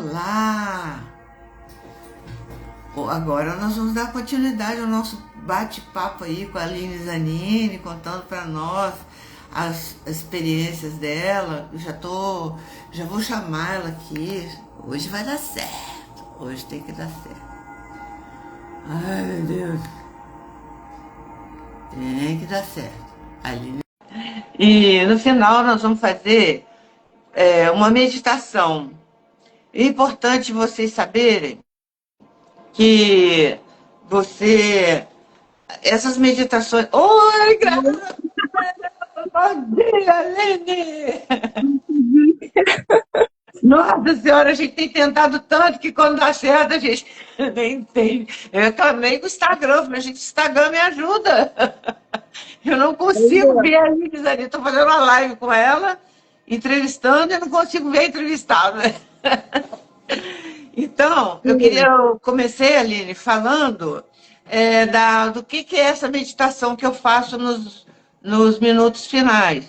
Olá! Agora nós vamos dar continuidade ao nosso bate-papo aí com a Aline Zanini, contando para nós as experiências dela. Já vou chamar ela aqui. Hoje vai dar certo. Hoje tem que dar certo. Ai, meu Deus. Tem que dar certo. Aline. E no final nós vamos fazer uma meditação. É importante vocês saberem que essas meditações. Oi, graças a Deus! Bom dia, Aline! Nossa Senhora, a gente tem tentado tanto que quando dá certo a gente nem tem. Eu reclamei com o Instagram, falei, gente, o Instagram me ajuda. Eu não consigo ver a Aline ali. Estou fazendo uma live com ela, entrevistando, e eu não consigo ver a entrevistada. Então, eu comecei, Aline, falando do que é essa meditação que eu faço nos minutos finais.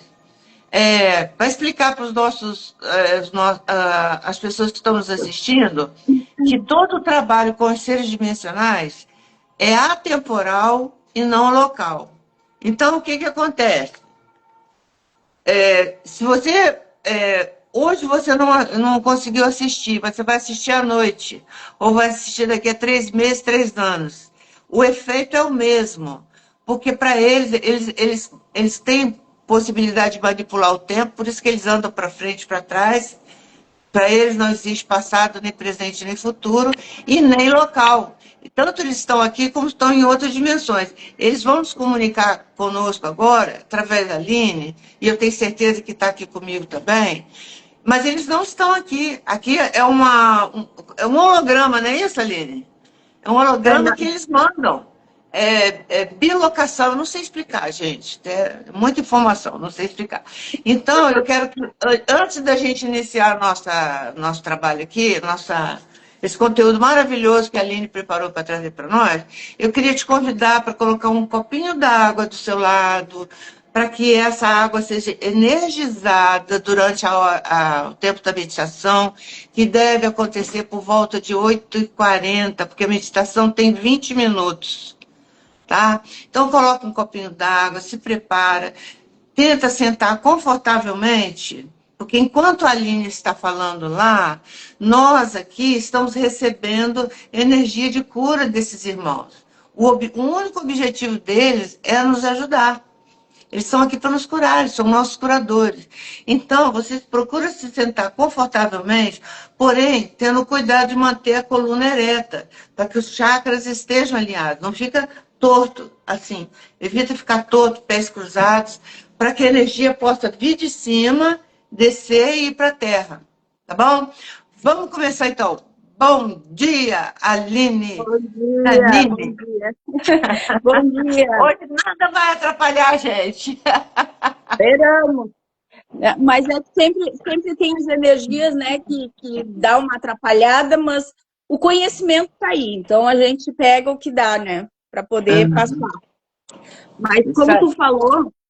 Para explicar para as pessoas que estão nos assistindo que todo o trabalho com os seres dimensionais é atemporal e não local. Então, o que acontece? Se você... hoje você não conseguiu assistir, você vai assistir à noite, ou vai assistir daqui a 3 meses, 3 anos. O efeito é o mesmo, porque para eles têm possibilidade de manipular o tempo, por isso que eles andam para frente e para trás. Para eles não existe passado, nem presente, nem futuro, e nem local. Tanto eles estão aqui como estão em outras dimensões. Eles vão se comunicar conosco agora, através da Aline, e eu tenho certeza que está aqui comigo também, mas eles não estão aqui. Aqui é um holograma, não é isso, Aline? É um holograma que eles mandam. Bilocação, eu não sei explicar, gente. É muita informação, não sei explicar. Então, eu quero que, antes da gente iniciar nosso trabalho aqui, esse conteúdo maravilhoso que a Aline preparou para trazer para nós, eu queria te convidar para colocar um copinho d'água do seu lado, para que essa água seja energizada durante o tempo da meditação, que deve acontecer por volta de 8h40, porque a meditação tem 20 minutos. Tá? Então, coloca um copinho d'água, se prepara, tenta sentar confortavelmente, porque enquanto a Aline está falando lá, nós aqui estamos recebendo energia de cura desses irmãos. O único objetivo deles é nos ajudar. Eles estão aqui para nos curar, eles são nossos curadores. Então, vocês procuram se sentar confortavelmente, porém, tendo cuidado de manter a coluna ereta, para que os chakras estejam alinhados. Não fica torto, assim. Evita ficar torto, pés cruzados, para que a energia possa vir de cima, descer e ir para a terra. Tá bom? Vamos começar, então. Bom dia, Aline. Bom dia, Aline. bom dia. Bom dia. Hoje nada vai atrapalhar a gente. Esperamos. Mas sempre tem as energias, né, que dá uma atrapalhada, mas o conhecimento está aí. Então, a gente pega o que dá, né, para poder passar. Mas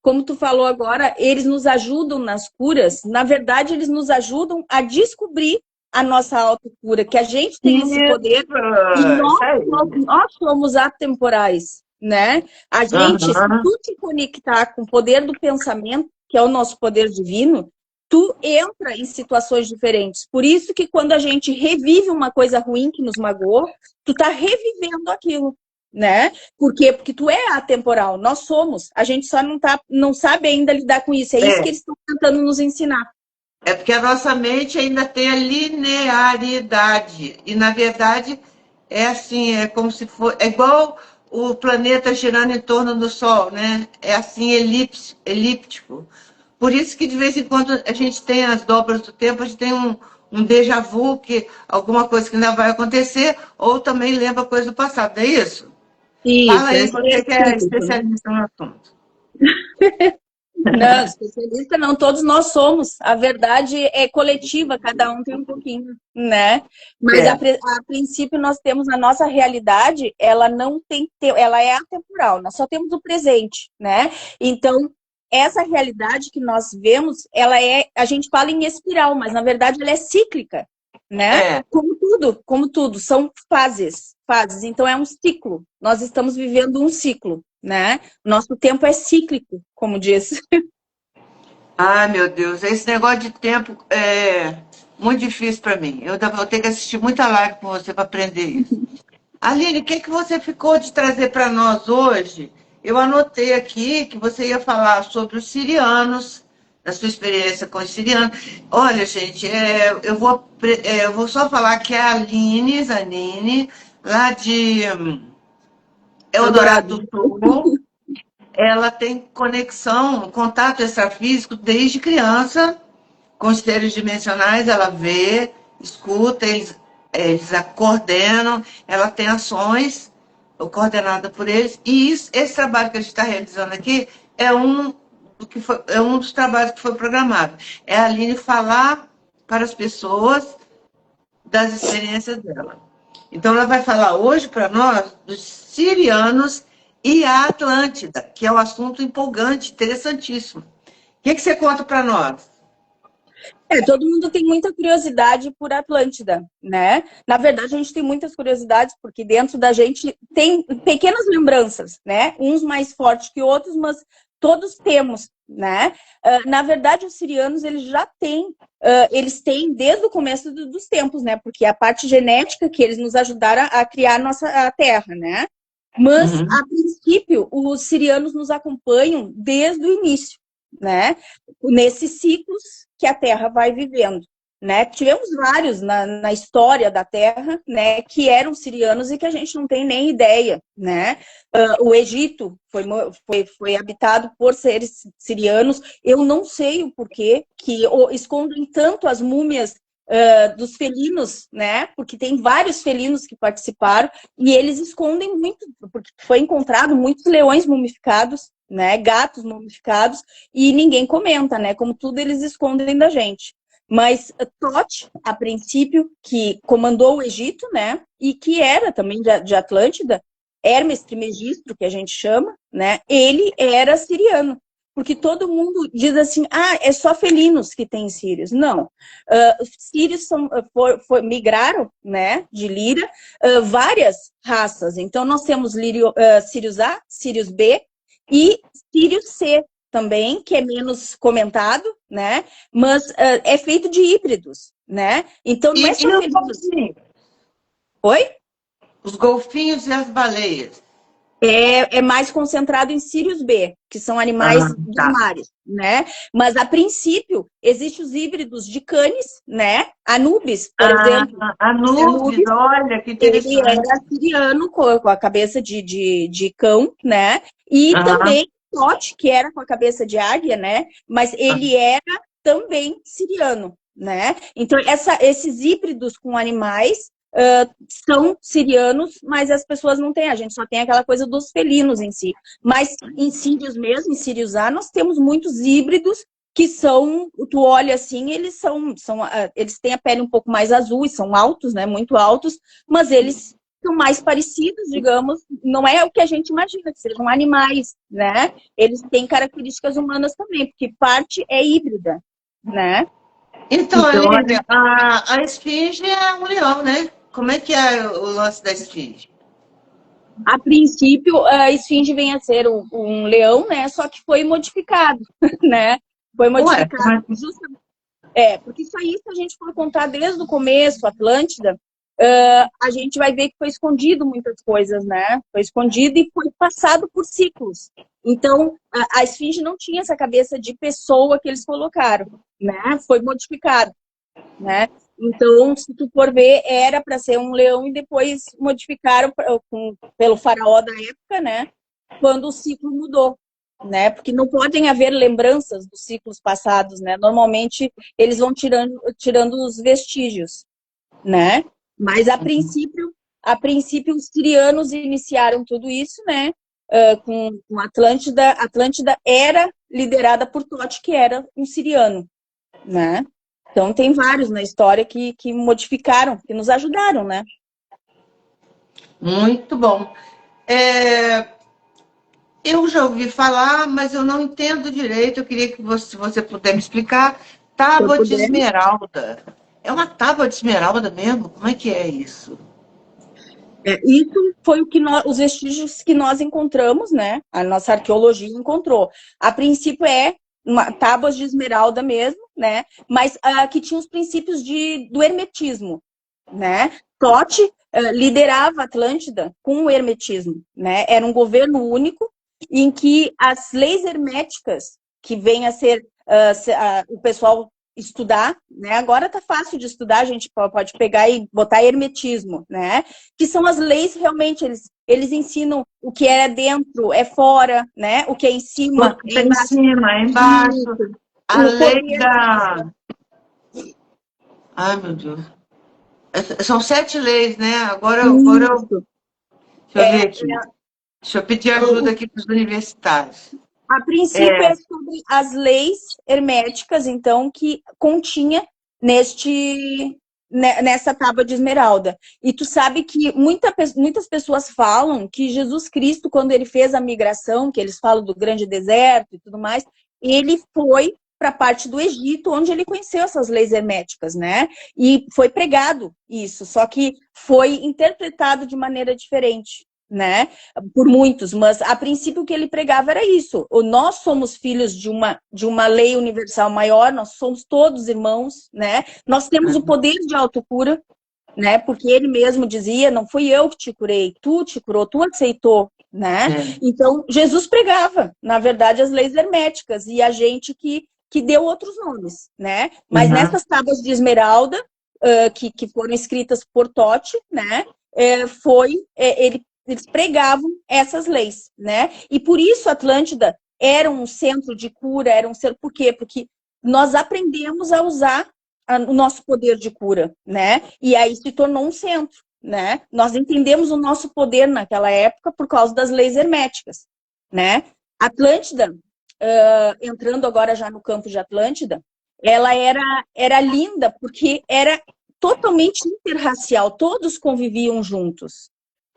como tu falou agora, eles nos ajudam nas curas. Na verdade, eles nos ajudam a descobrir a nossa autocura, que a gente tem esse poder e nós somos atemporais, né? A gente, se tu te conectar com o poder do pensamento, que é o nosso poder divino, tu entra em situações diferentes. Por isso que quando a gente revive uma coisa ruim que nos magoou, tu tá revivendo aquilo, né? Por quê? Porque tu é atemporal, nós somos. A gente só não sabe ainda lidar com isso. É isso que eles estão tentando nos ensinar. É porque a nossa mente ainda tem a linearidade. E, na verdade, é assim, é como se fosse... É igual o planeta girando em torno do Sol, né? É assim, elíptico. Por isso que, de vez em quando, a gente tem as dobras do tempo, a gente tem um déjà vu, que alguma coisa que ainda vai acontecer, ou também lembra coisa do passado, não é isso? Isso. Fala aí, você que é especialista no assunto. Não, especialista não, todos nós somos. A verdade é coletiva, cada um tem um pouquinho, né? Mas a princípio nós temos a nossa realidade, ela não tem, ela é atemporal, nós só temos o presente, né? Então, essa realidade que nós vemos, ela é, a gente fala em espiral, mas na verdade ela é cíclica, né? Como tudo, são fases. Então é um ciclo. Nós estamos vivendo um ciclo, né? Nosso tempo é cíclico, como diz. Ai, meu Deus, esse negócio de tempo é muito difícil para mim. Eu ainda vou ter que assistir muita live com você para aprender isso. Aline, o que que você ficou de trazer para nós hoje? Eu anotei aqui que você ia falar sobre os sirianos, da sua experiência com os sirianos. Olha, gente, eu vou só falar que é a Aline Zanini, lá de Eldorado. Eldorado do Sul. Ela tem conexão, contato extrafísico desde criança com os seres dimensionais, ela vê, escuta, eles a coordenam, ela tem ações coordenadas por eles, e esse trabalho que a gente está realizando aqui é um dos trabalhos que foi programado. É a Aline falar para as pessoas das experiências dela. Então, ela vai falar hoje para nós dos sirianos e a Atlântida, que é um assunto empolgante, interessantíssimo. O que você conta para nós? Todo mundo tem muita curiosidade por Atlântida, né? Na verdade, a gente tem muitas curiosidades, porque dentro da gente tem pequenas lembranças, né? Uns mais fortes que outros, mas todos temos, né? Na verdade, os sirianos, eles têm desde o começo dos tempos, né? Porque a parte genética que eles nos ajudaram a criar a Terra, né? Mas, a princípio, os sirianos nos acompanham desde o início, né? Nesses ciclos que a Terra vai vivendo, né? Tivemos vários na história da Terra, né, que eram sirianos e que a gente não tem nem ideia, né? O Egito foi habitado por seres sirianos. Eu não sei o porquê que escondem tanto as múmias dos felinos, né? Porque tem vários felinos que participaram e eles escondem muito, porque foi encontrado muitos leões mumificados, né? Gatos mumificados e ninguém comenta, né? Como tudo eles escondem da gente. Mas Tote, a princípio, que comandou o Egito, né? E que era também de Atlântida, Hermes Trismegisto, que a gente chama, né? Ele era siriano. Porque todo mundo diz assim, é só felinos que tem sírios. Não. Os sírios migraram, né, de Líria, várias raças. Então, nós temos sírios A, sírios B e sírios C também, que é menos comentado, né? Mas é feito de híbridos, né? Então, não é só felinos. Oi? Os golfinhos e as baleias. É mais concentrado em sírios B, que são animais dos mares, né? Mas, a princípio, existem os híbridos de canes, né? Anubis, por exemplo. Anubis, olha, que interessante. Ele era siriano, com a cabeça de cão, né? E também Tote, que era com a cabeça de águia, né? Mas ele era também siriano, né? Então, esses híbridos com animais são sirianos, mas as pessoas não têm, a gente só tem aquela coisa dos felinos em si. Mas em sírios mesmo, em sírios A, nós temos muitos híbridos que são, tu olha assim, eles eles têm a pele um pouco mais azul e são altos, né, muito altos, mas eles são mais parecidos, digamos, não é o que a gente imagina, que sejam animais, né? Eles têm características humanas também, porque parte é híbrida, né? Então, Aline, a esfinge é um leão, né? Como é que é o lance da esfinge? A princípio, a esfinge vem a ser um leão, né? Só que foi modificado, né? Foi modificado. Porque isso aí, se a gente for contar desde o começo, Atlântida, a gente vai ver que foi escondido muitas coisas, né? Foi escondido e foi passado por ciclos. Então, a esfinge não tinha essa cabeça de pessoa que eles colocaram, né? Foi modificado, né? Então, se tu for ver, era para ser um leão e depois modificaram pelo faraó da época, né? Quando o ciclo mudou, né? Porque não podem haver lembranças dos ciclos passados, né? Normalmente, eles vão tirando os vestígios, né? Mas, a princípio, os sirianos iniciaram tudo isso, né? Com Atlântida. Atlântida era liderada por Tote, que era um siriano, né? Então, tem vários na história que modificaram, que nos ajudaram, né? Muito bom. Eu já ouvi falar, mas eu não entendo direito. Eu queria que você puder me explicar. Tábua de esmeralda. É uma tábua de esmeralda mesmo? Como é que é isso? Isso foi o que os vestígios que nós encontramos, né? A nossa arqueologia encontrou. A princípio tábuas de esmeralda mesmo, né? Mas que tinha os princípios do hermetismo, né? Tote liderava a Atlântida com o hermetismo, né? Era um governo único em que as leis herméticas, que vem a ser o pessoal estudar, né? Agora tá fácil de estudar, a gente pode pegar e botar hermetismo, né? Que são as leis realmente, eles ensinam o que é dentro, é fora, né? O que é em O cima, que é tem em embaixo. cima, é embaixo. Isso. A O lei poder. da. Ai, meu Deus. São 7 leis, né? Isso. Deixa eu É, ver aqui. Deixa eu pedir ajuda aqui para os universitários. a princípio É, é sobre as leis herméticas, então, que continha nessa tábua de esmeralda. E tu sabe que muitas pessoas falam que Jesus Cristo, quando ele fez a migração, que eles falam do grande deserto e tudo mais, ele foi para a parte do Egito, onde ele conheceu essas leis herméticas, né? E foi pregado isso, só que foi interpretado de maneira diferente, né? Por muitos, mas a princípio o que ele pregava era isso. Nós somos filhos de uma lei universal maior, nós somos todos irmãos, né? Nós temos o poder de autocura, né? Porque ele mesmo dizia, não fui eu que te curei, tu te curou, tu aceitou, né? é. Então, Jesus pregava, na verdade, as leis herméticas, e a gente que deu outros nomes, né? Mas Uhum. nessas tábuas de esmeralda, que foram escritas por Tote, né? Eles pregavam essas leis, né? E por isso Atlântida era um centro de cura, era um centro. Por quê? Porque nós aprendemos a usar o nosso poder de cura, né? E aí se tornou um centro, né? Nós entendemos o nosso poder naquela época por causa das leis herméticas, né? Atlântida, entrando agora já no campo de Atlântida, ela era linda porque era totalmente interracial, todos conviviam juntos.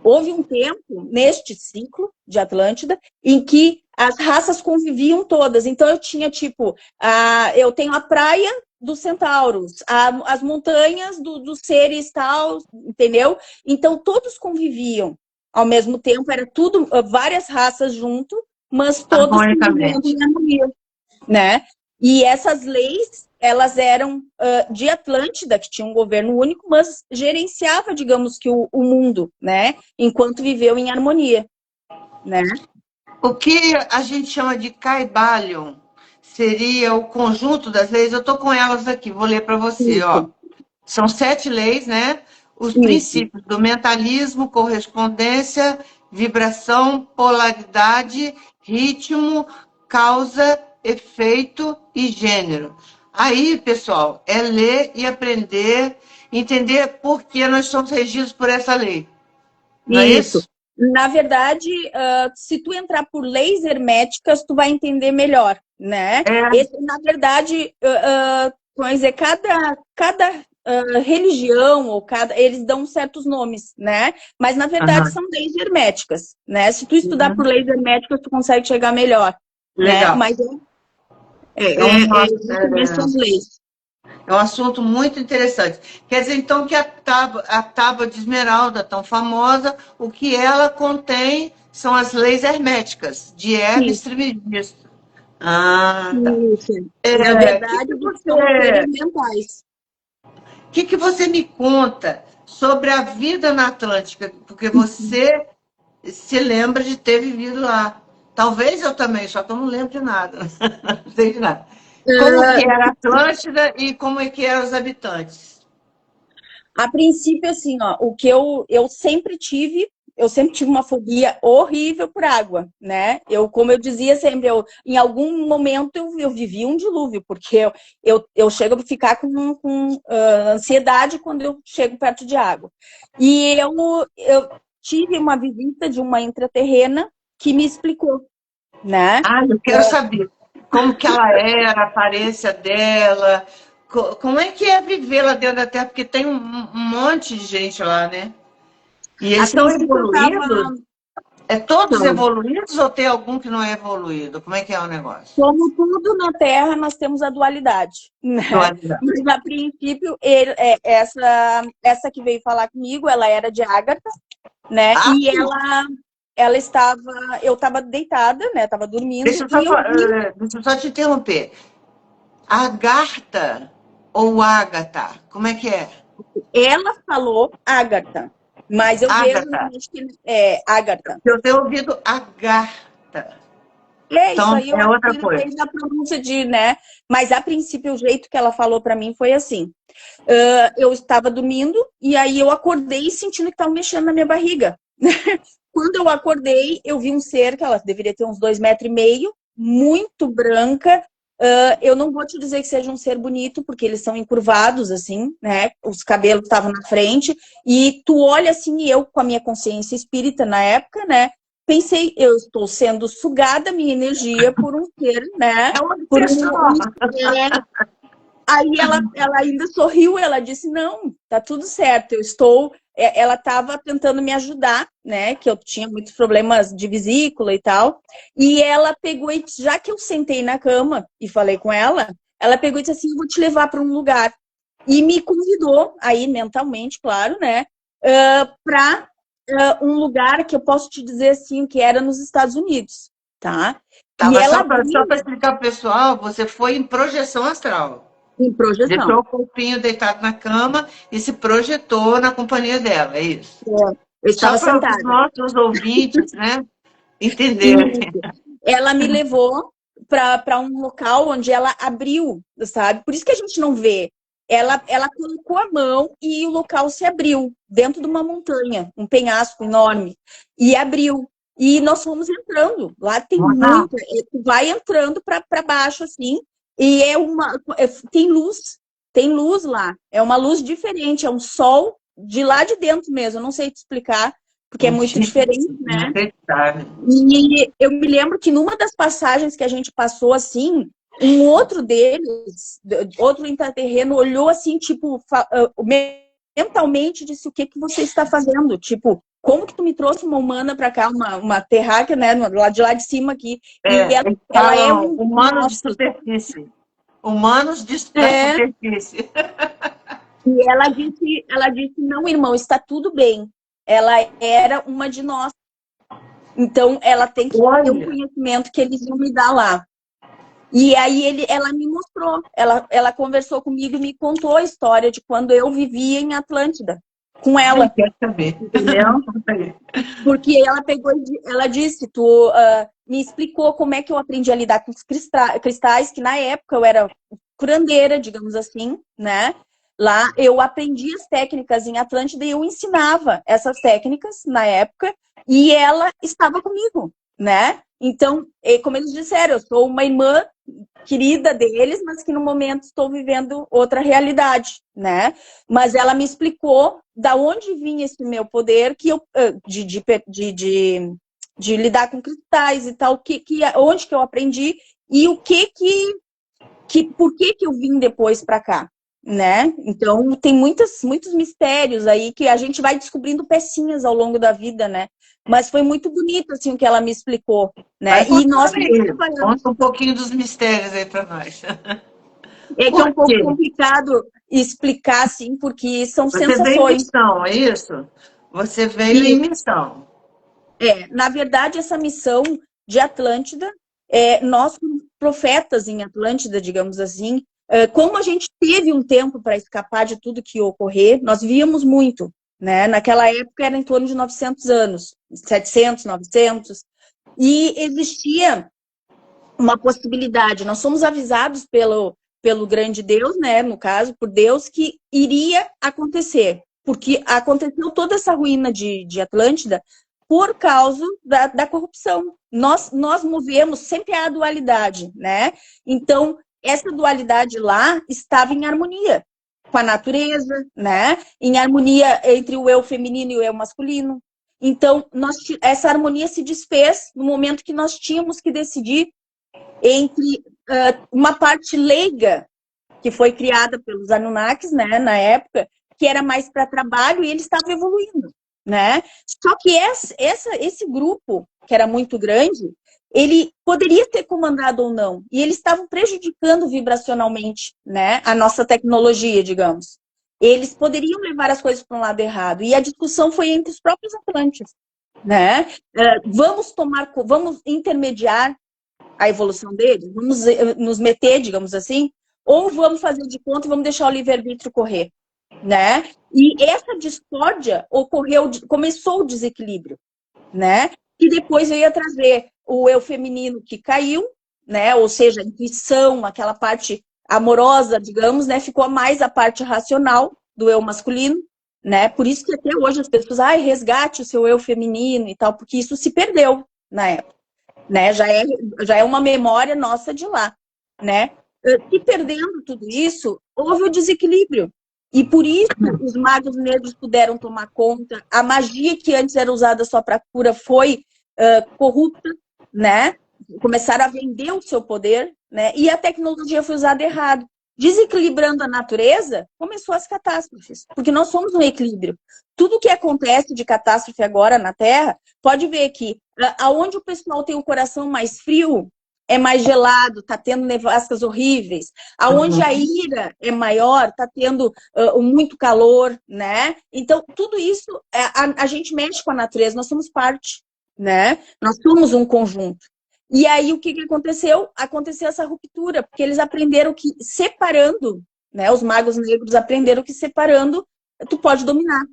Houve um tempo, neste ciclo de Atlântida, em que as raças conviviam todas. Então, eu tinha, tipo, eu tenho a praia dos centauros, as montanhas dos seres tal, entendeu? Então, todos conviviam ao mesmo tempo, era tudo, várias raças junto, mas todos convivendo Harmonicamente. em harmonia, né? E essas leis, elas eram de Atlântida, que tinha um governo único, mas gerenciava, digamos que, o mundo, né? Enquanto viveu em harmonia, né? O que a gente chama de Caibalion seria o conjunto das leis. Eu estou com elas aqui, vou ler para você. Isso, Ó. São 7 leis, né? Os isso, princípios do mentalismo, correspondência, vibração, polaridade, ritmo, causa, efeito e gênero. Aí, pessoal, é ler e aprender, entender por que nós somos regidos por essa lei. Não é isso. isso? Na verdade, se tu entrar por leis herméticas, tu vai entender melhor, né? É. Na verdade, vamos dizer, cada religião ou eles dão certos nomes, né? Mas na verdade Aham. são leis herméticas, né? Se tu estudar por Uhum. leis herméticas, tu consegue chegar melhor, né? Legal. Mas É um, basicamente são as leis. é um assunto muito interessante. Quer dizer, então, que a tábua de esmeralda, tão famosa, o que ela contém são as leis herméticas, de Hermes Isso, Trismegisto. Ah, tá. isso. Na O que, verdade, que são seres você, mentais. que você me conta sobre a vida na Atlântica? Porque você se lembra de ter vivido lá. Talvez eu também, só que eu não lembro de nada. Não sei de nada. Como que era a Atlântida e como é que eram os habitantes? A princípio, assim, ó, o que eu sempre tive uma fobia horrível por água, né? Como eu dizia sempre, em algum momento eu vivi um dilúvio, porque eu chego a ficar com ansiedade quando eu chego perto de água. E eu tive uma visita de uma intraterrena que me explicou, né? Ah, eu quero saber como que ela era, a aparência dela, como é que é viver lá dentro da Terra, porque tem um monte de gente lá, né? E eles A estão princípio, eu estava evoluídos. É todos Então, evoluídos ou tem algum que não é evoluído? Como é que é o negócio? como tudo na Terra, nós temos a dualidade, né? Dualidade. Mas, a princípio, essa que veio falar comigo, ela era de Ágata, né? Ah, E ela estava, eu estava deitada, né? Estava dormindo e eu vi, deixa eu só te interromper. Agartha ou Ágata? Como é que é? ela falou Ágata, mas eu vejo Ágata. realmente que é Ágata. Eu tenho ouvido Agartha. É isso Então aí, eu é acho outra que coisa. depende da pronúncia de, né? Mas a princípio o jeito que ela falou para mim foi assim. Eu estava dormindo e aí eu acordei sentindo que estava mexendo na minha barriga. Quando eu acordei, eu vi um ser que ela deveria ter uns 2,5 metros, muito branca. Eu não vou te dizer que seja um ser bonito, porque eles são encurvados, assim, né? Os cabelos estavam na frente. E tu olha assim, e eu, com a minha consciência espírita na época, né? Pensei, eu estou sendo sugada minha energia por um ser, né? É uma Por pessoa. Aí ela ainda sorriu, ela disse, não, tá tudo certo, eu estou... Ela estava tentando me ajudar, né? Que eu tinha muitos problemas de vesícula e tal. E ela pegou, e já que eu sentei na cama e falei com ela pegou e disse assim, eu vou te levar para um lugar. E me convidou, aí mentalmente, claro, né? Para um lugar que eu posso te dizer assim, que era nos Estados Unidos, tá? Tá, E mas ela só viu para explicar para o pessoal, você foi em projeção astral. em projeção. Deixou o corpinho deitado na cama e se projetou na companhia dela, é isso. Eu Só estava para os sentada. nossos ouvintes, né, E entenderem. ela me levou para um local onde ela abriu, sabe? Por isso que a gente não vê. Ela colocou a mão e o local se abriu dentro de uma montanha, um penhasco enorme, e abriu. E nós fomos entrando. Lá tem Tá. muito, tu vai entrando para baixo assim, e tem luz lá. É uma luz diferente, é um sol de lá de dentro mesmo. Eu não sei te explicar, porque é muito Gente, diferente, né? inacreditável. E eu me lembro que numa das passagens que a gente passou assim, um outro deles, outro intraterreno, olhou assim, tipo, mentalmente disse: o que que você está fazendo? Tipo, como que tu me trouxe uma humana para cá, uma terráquea, né, de lá de cima aqui, e Eles ela é falam um humanos de nosso. superfície. Humanos da É, superfície. e ela disse, não, irmão, está tudo bem. Ela era uma de nós. Então, ela tem que ter um Olha, conhecimento que eles iam me dar lá. E aí ela me mostrou, ela conversou comigo e me contou a história de quando eu vivia em Atlântida com ai, ela, quer saber. entendeu? Porque ela pegou ela disse, me explicou como é que eu aprendi a lidar com os cristais, que na época eu era curandeira, digamos assim, né? Lá eu aprendi as técnicas em Atlântida e eu ensinava essas técnicas na época e ela estava comigo, né? Então, como eles disseram, eu sou uma irmã querida deles, mas que no momento estou vivendo outra realidade, né? Mas ela me explicou da onde vinha esse meu poder que eu de lidar com cristais e tal, onde que eu aprendi e o por que eu vim depois para cá, né? Então tem muitos mistérios aí que a gente vai descobrindo pecinhas ao longo da vida, né? Mas foi muito bonito assim o que ela me explicou, Vai né? E nós contando aí. Conta um pouquinho dos mistérios aí para nós. é que é Por um pouco quê? complicado explicar assim, porque são Você veio em sensações. missão, é isso? Você veio em E missão. na verdade, essa missão de Atlântida, nós, como profetas em Atlântida, digamos assim, como a gente teve um tempo para escapar de tudo que ia ocorrer, nós víamos muito, né? Naquela época era em torno de 900 anos, 700, 900, e existia uma possibilidade. Nós somos avisados pelo grande Deus, né? No caso, por Deus, que iria acontecer, porque aconteceu toda essa ruína de Atlântida por causa da corrupção. Nós movemos sempre a dualidade, né? Então, essa dualidade lá estava em harmonia com a natureza, né? Em harmonia entre o eu feminino e o eu masculino. Então, essa harmonia se desfez no momento que nós tínhamos que decidir entre uma parte leiga, que foi criada pelos Anunnakis, né, na época, que era mais para trabalho, e eles estavam evoluindo. né? Só que esse grupo, que era muito grande, ele poderia ser comandado ou não, e eles estavam prejudicando vibracionalmente, né, a nossa tecnologia, digamos. Eles poderiam levar as coisas para um lado errado, e a discussão foi entre os próprios Atlantes, né? Vamos intermediar a evolução deles, vamos nos meter, digamos assim, ou vamos fazer de conta e vamos deixar o livre-arbítrio correr, né? E essa discórdia começou o desequilíbrio, né? E depois eu ia trazer o eu feminino que caiu, né? Ou seja, a intuição, aquela parte amorosa, digamos, né? Ficou mais a parte racional do eu masculino, né? Por isso que até hoje as pessoas, resgate o seu eu feminino e tal, porque isso se perdeu na época, né? Já é uma memória nossa de lá, né? E perdendo tudo isso, houve o desequilíbrio. E por isso os magos negros puderam tomar conta. A magia que antes era usada só para cura foi corrupta, né? Começaram a vender o seu poder, né? E a tecnologia foi usada errado. Desequilibrando a natureza, começou as catástrofes, porque nós somos um equilíbrio. Tudo que acontece de catástrofe agora na Terra, pode ver que aonde o pessoal tem o coração mais frio, é mais gelado, está tendo nevascas horríveis. Aonde a ira é maior, está tendo muito calor, né? Então, tudo isso, a gente mexe com a natureza, nós somos parte, né? Nós somos um conjunto. E aí, o que aconteceu? Aconteceu essa ruptura, porque eles aprenderam que separando, né? Os magos negros aprenderam que separando, tu pode dominar,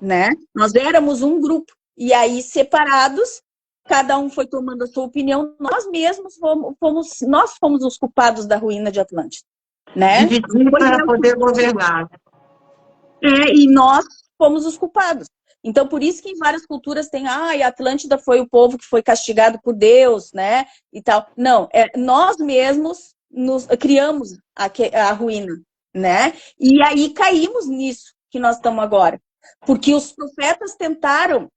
né? Nós éramos um grupo, e aí, separados, cada um foi tomando a sua opinião, nós mesmos fomos os culpados da ruína de Atlântida, né? Dividir para poder governar. E nós fomos os culpados. Então, por isso que em várias culturas tem, Atlântida foi o povo que foi castigado por Deus, né? E tal. Não, nós mesmos criamos a ruína, né? E aí caímos nisso que nós estamos agora. Porque os profetas tentaram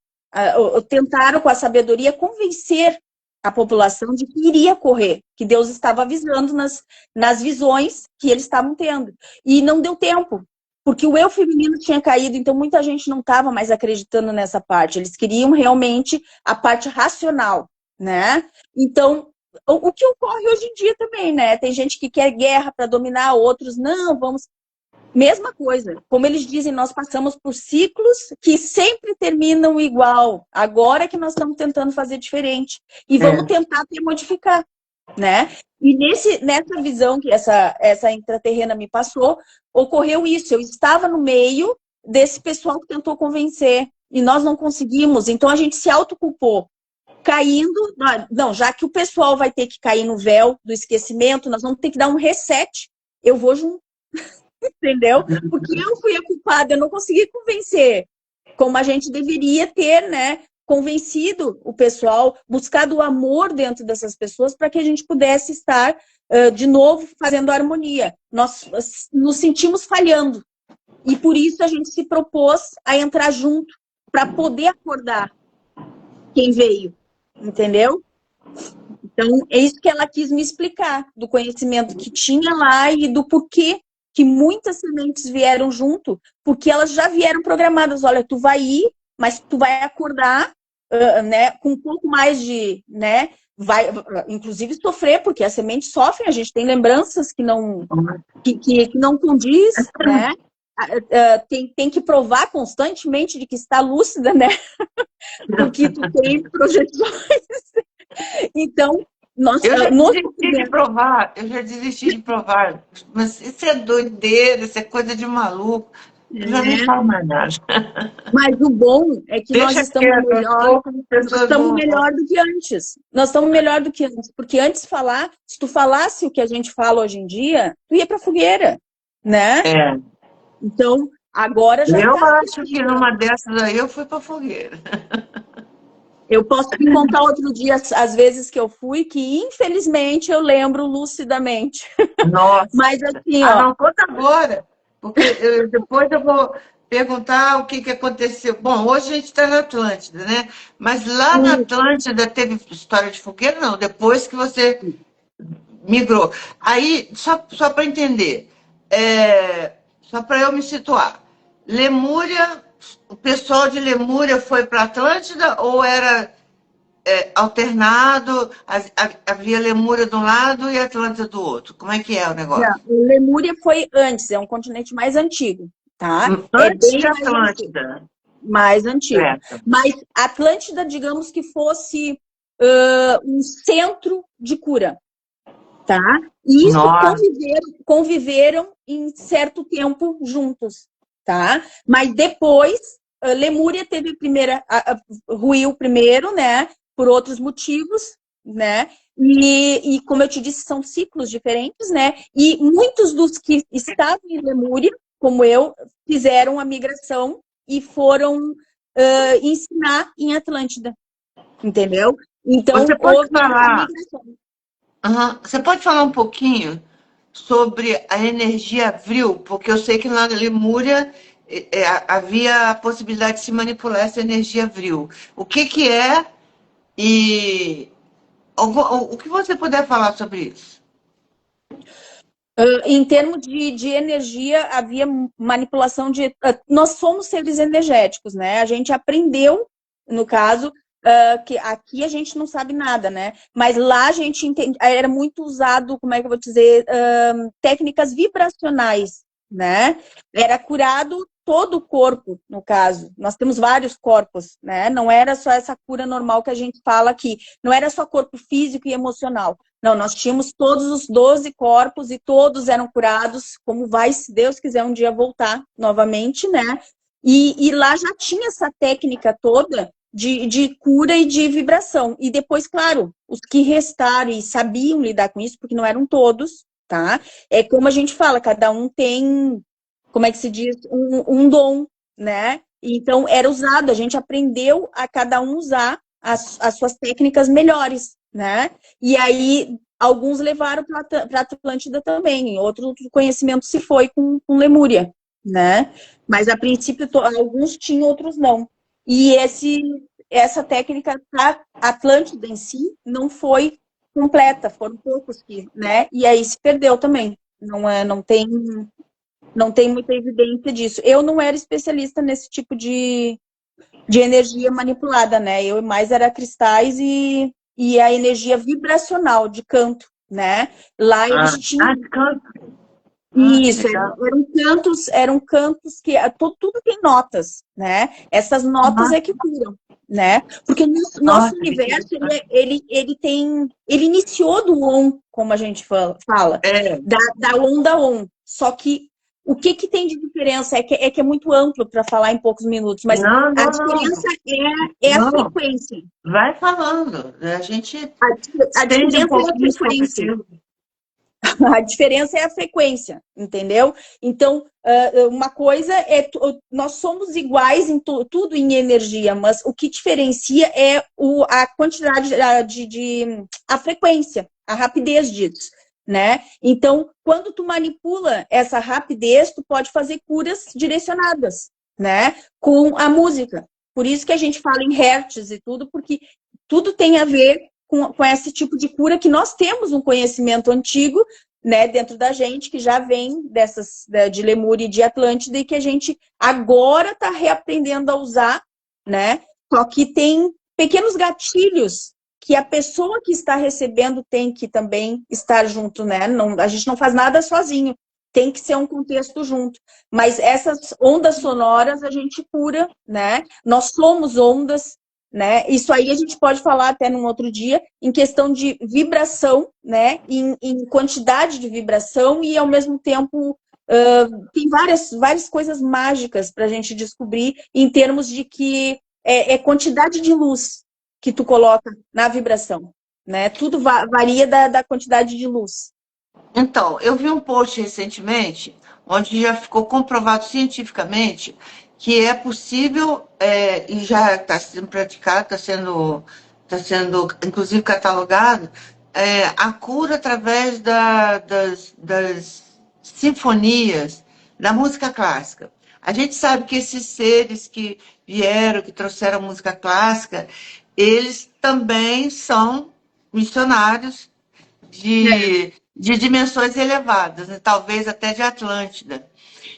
com a sabedoria convencer a população de que iria correr, que Deus estava avisando nas visões que eles estavam tendo. E não deu tempo, porque o eu feminino tinha caído, então muita gente não estava mais acreditando nessa parte. Eles queriam realmente a parte racional, né? Então, o que ocorre hoje em dia também, né? Tem gente que quer guerra para dominar, outros não, vamos... Mesma coisa, como eles dizem, nós passamos por ciclos que sempre terminam igual. Agora que nós estamos tentando fazer diferente. E vamos tentar modificar, né? E nessa visão que essa intraterrena me passou, ocorreu isso. Eu estava no meio desse pessoal que tentou convencer. E nós não conseguimos. Então a gente se autoculpou. Caindo... Não, já que o pessoal vai ter que cair no véu do esquecimento, nós vamos ter que dar um reset. Eu vou junto. Entendeu? Porque eu fui a culpada, eu não consegui convencer, como a gente deveria ter, né? Convencido o pessoal, buscado o amor dentro dessas pessoas para que a gente pudesse estar de novo fazendo harmonia. Nós nos sentimos falhando e por isso a gente se propôs a entrar junto para poder acordar quem veio, entendeu? Então, é isso que ela quis me explicar, do conhecimento que tinha lá e do porquê que muitas sementes vieram junto, porque elas já vieram programadas. Olha, tu vai ir, mas tu vai acordar, né, com um pouco mais de, né, vai, inclusive sofrer, porque as sementes sofrem, a gente tem lembranças que não condiz, né? Tem que provar constantemente de que está lúcida, né? Porque tu tem projeções. Então, Eu já desisti de provar, mas isso é doideira, isso é coisa de maluco. Eu já nem falo mais nada. Mas o bom é que nós estamos melhor do que antes. Nós estamos melhor do que antes. Porque antes se tu falasse o que a gente fala hoje em dia, tu ia pra fogueira, né? Então, agora já eu acho que numa dessas aí eu fui pra fogueira. Eu posso te contar outro dia as vezes que eu fui, que infelizmente eu lembro lucidamente. Nossa. Mas assim, não conta agora, porque depois eu vou perguntar o que aconteceu. Bom, hoje a gente está na Atlântida, né? Mas lá na Atlântida teve história de fogueira? Não, depois que você migrou. Aí, só para entender, só para eu me situar. Lemúria o pessoal de Lemúria foi para Atlântida ou era alternado? Havia Lemúria de um lado e Atlântida do outro. Como é que é o Não, negócio? o Lemúria foi antes, é um continente mais antigo, tá? É Antes bem de mais antigo. Atlântida. Mais antigo. Certo. Mas Atlântida, digamos que fosse um centro de cura, tá? E isso Nossa. conviveram em certo tempo juntos, tá? Mas depois, Lemúria teve ruiu primeiro, né? Por outros motivos, né? E como eu te disse, são ciclos diferentes, né? E muitos dos que estavam em Lemúria, como eu, fizeram a migração e foram ensinar em Atlântida, entendeu? Você Então, pode houve essa falar, migração. você pode falar um pouquinho sobre a energia Vril, porque eu sei que na Lemúria havia a possibilidade de se manipular essa energia Vril. O que que é e o que você puder falar sobre isso? Em termos de energia, havia manipulação de. Nós somos seres energéticos, né? A gente aprendeu, no caso, que aqui a gente não sabe nada, né? Mas lá a gente era muito usado, como é que eu vou dizer, técnicas vibracionais, né? Era curado todo o corpo, no caso. Nós temos vários corpos, né? Não era só essa cura normal que a gente fala aqui. Não era só corpo físico e emocional. Não, nós tínhamos todos os 12 corpos e todos eram curados, como vai, se Deus quiser, um dia voltar novamente, né? E lá já tinha essa técnica toda de cura e de vibração. E depois, claro, os que restaram e sabiam lidar com isso, porque não eram todos, tá? É como a gente fala, cada um tem, como é que se diz, um dom, né? Então, era usado, a gente aprendeu a cada um usar as suas técnicas melhores, né? E aí, alguns levaram para Atlântida também, outro conhecimento se foi com Lemúria, né? Mas, a princípio, alguns tinham, outros não. E essa técnica da Atlântida em si não foi completa, foram poucos que, né? E aí se perdeu também. Não tem muita evidência disso. Eu não era especialista nesse tipo de energia manipulada, né? Eu mais era cristais e a energia vibracional de canto, né? Lá Ah, eles tinham canto. Que isso, legal. eram cantos que tudo tem notas, né? Essas notas é que curam, né? Porque nosso Nossa, que universo interessante. ele iniciou do on, como a gente fala, É, da onda on. Só que o que tem de diferença é que é muito amplo para falar em poucos minutos, mas não, a não, diferença não, é a não. frequência. Vai falando. A gente A estende um diferença é a pouquinho esse pouco frequência. tempo. A diferença é a frequência, entendeu? Então, uma coisa é nós somos iguais em tudo em energia, mas o que diferencia é a quantidade a frequência, a rapidez disso, né? Então, quando tu manipula essa rapidez, tu pode fazer curas direcionadas, né? Com a música. Por isso que a gente fala em hertz e tudo, porque tudo tem a ver com esse tipo de cura que nós temos um conhecimento antigo, né, dentro da gente, que já vem de Lemúria e de Atlântida, e que a gente agora está reaprendendo a usar, né? Só que tem pequenos gatilhos que a pessoa que está recebendo tem que também estar junto, né? Não, a gente não faz nada sozinho, tem que ser um contexto junto. Mas essas ondas sonoras a gente cura, né? Nós somos ondas, né? Isso aí a gente pode falar até num outro dia, em questão de vibração, né? Em quantidade de vibração e, ao mesmo tempo, tem várias coisas mágicas para a gente descobrir em termos de que é quantidade de luz que tu coloca na vibração, né? Tudo varia da quantidade de luz. Então, eu vi um post recentemente, onde já ficou comprovado cientificamente que é possível, e já está sendo praticado, está sendo inclusive catalogado, a cura através das sinfonias, da música clássica. A gente sabe que esses seres que vieram, que trouxeram a música clássica, eles também são missionários de dimensões elevadas, né? Talvez até de Atlântida.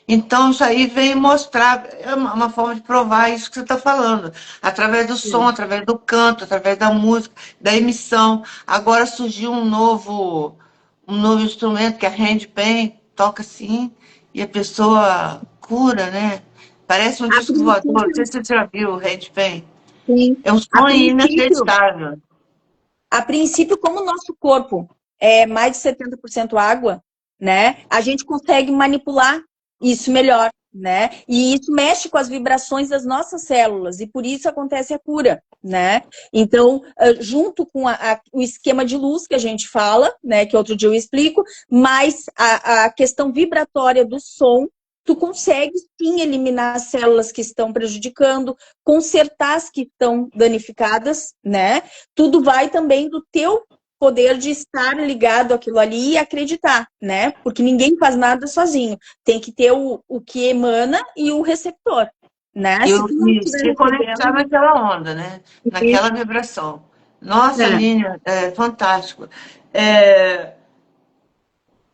Então, isso aí vem mostrar, é uma forma de provar isso que você está falando, através do som, Sim. através do canto, através da música, da emissão. Agora surgiu um novo instrumento, que é a handpan, toca assim, e a pessoa cura, né? Parece um A disco voador, não princípio, sei se você já viu o handpan. sim. É um A som princípio, inacreditável. A princípio, como o nosso corpo é mais de 70% água, né? A gente consegue manipular isso melhor, né? E isso mexe com as vibrações das nossas células e por isso acontece a cura, né? Então, junto com o esquema de luz que a gente fala, né? Que outro dia eu explico, mais a questão vibratória do som, tu consegue sim eliminar as células que estão prejudicando, consertar as que estão danificadas, né? Tudo vai também do teu poder de estar ligado àquilo ali e acreditar, né? Porque ninguém faz nada sozinho. Tem que ter o que emana e o receptor, né? Se tu não E estiver se conectar recebendo, naquela onda, né? Naquela vibração. Nossa, é, Nina, é fantástico. É,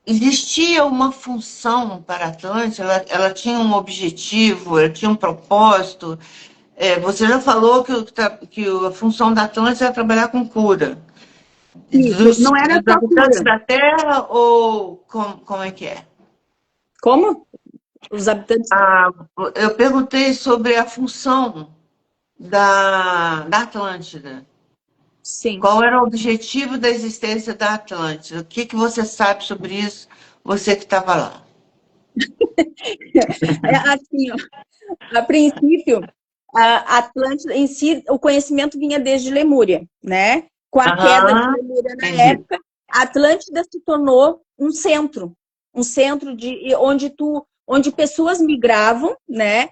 existia uma função para a Atlântida, ela tinha um objetivo, ela tinha um propósito. É, você já falou que a função da Atlântida é trabalhar com cura. isso. Não era Dos só habitantes cura. da Terra ou como é que é? Como? Os habitantes. Ah, eu perguntei sobre a função da Atlântida. Sim. Qual era o objetivo da existência da Atlântida? O que que você sabe sobre isso, você que estava lá? É assim, ó, a princípio, a Atlântida em si, o conhecimento vinha desde Lemúria, né? Com a queda de Aham, Lemúria na entendi. época, a Atlântida se tornou um centro de onde pessoas migravam, né?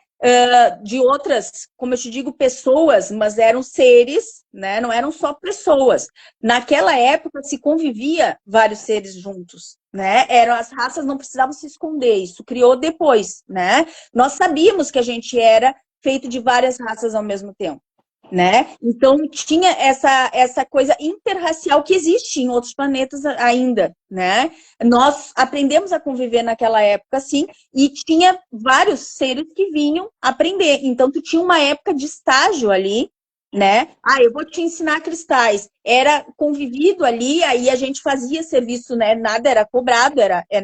De outras, como eu te digo, pessoas, mas eram seres, né? Não eram só pessoas. Naquela época se convivia vários seres juntos, né? As raças não precisavam se esconder, isso criou depois, né? Nós sabíamos que a gente era feito de várias raças ao mesmo tempo, né? Então tinha essa coisa interracial que existe em outros planetas ainda, né? Nós aprendemos a conviver naquela época, sim, e tinha vários seres que vinham aprender. Então tu tinha uma época de estágio ali, né? Ah, eu vou te ensinar cristais. Era convivido ali, aí a gente fazia serviço, né? Nada era cobrado,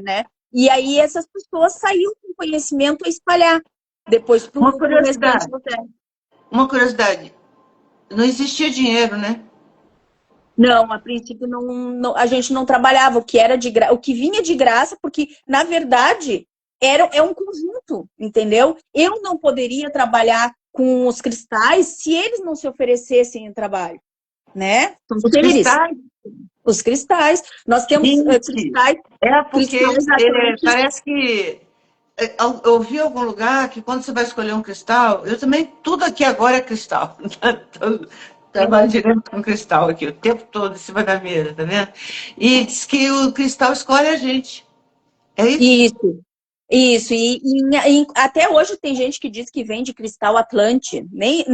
né? E aí essas pessoas saíam com conhecimento a espalhar depois para Uma o restante curiosidade, da Terra. uma curiosidade. Não existia dinheiro, né? Não, a princípio a gente não trabalhava o que era o que vinha de graça, porque na verdade é um conjunto, entendeu? Eu não poderia trabalhar com os cristais se eles não se oferecessem em trabalho, né? São Os seres, cristais, os cristais. Nós temos gente, é porque cristais atlantes. parece que eu ouvi em algum lugar que quando você vai escolher um cristal, eu também, tudo aqui agora é cristal. Trabalho direto com cristal aqui, o tempo todo em cima da mesa, tá vendo? E diz que o cristal escolhe a gente. É isso? Isso, isso. E até hoje tem gente que diz que vem de cristal Atlante. Nem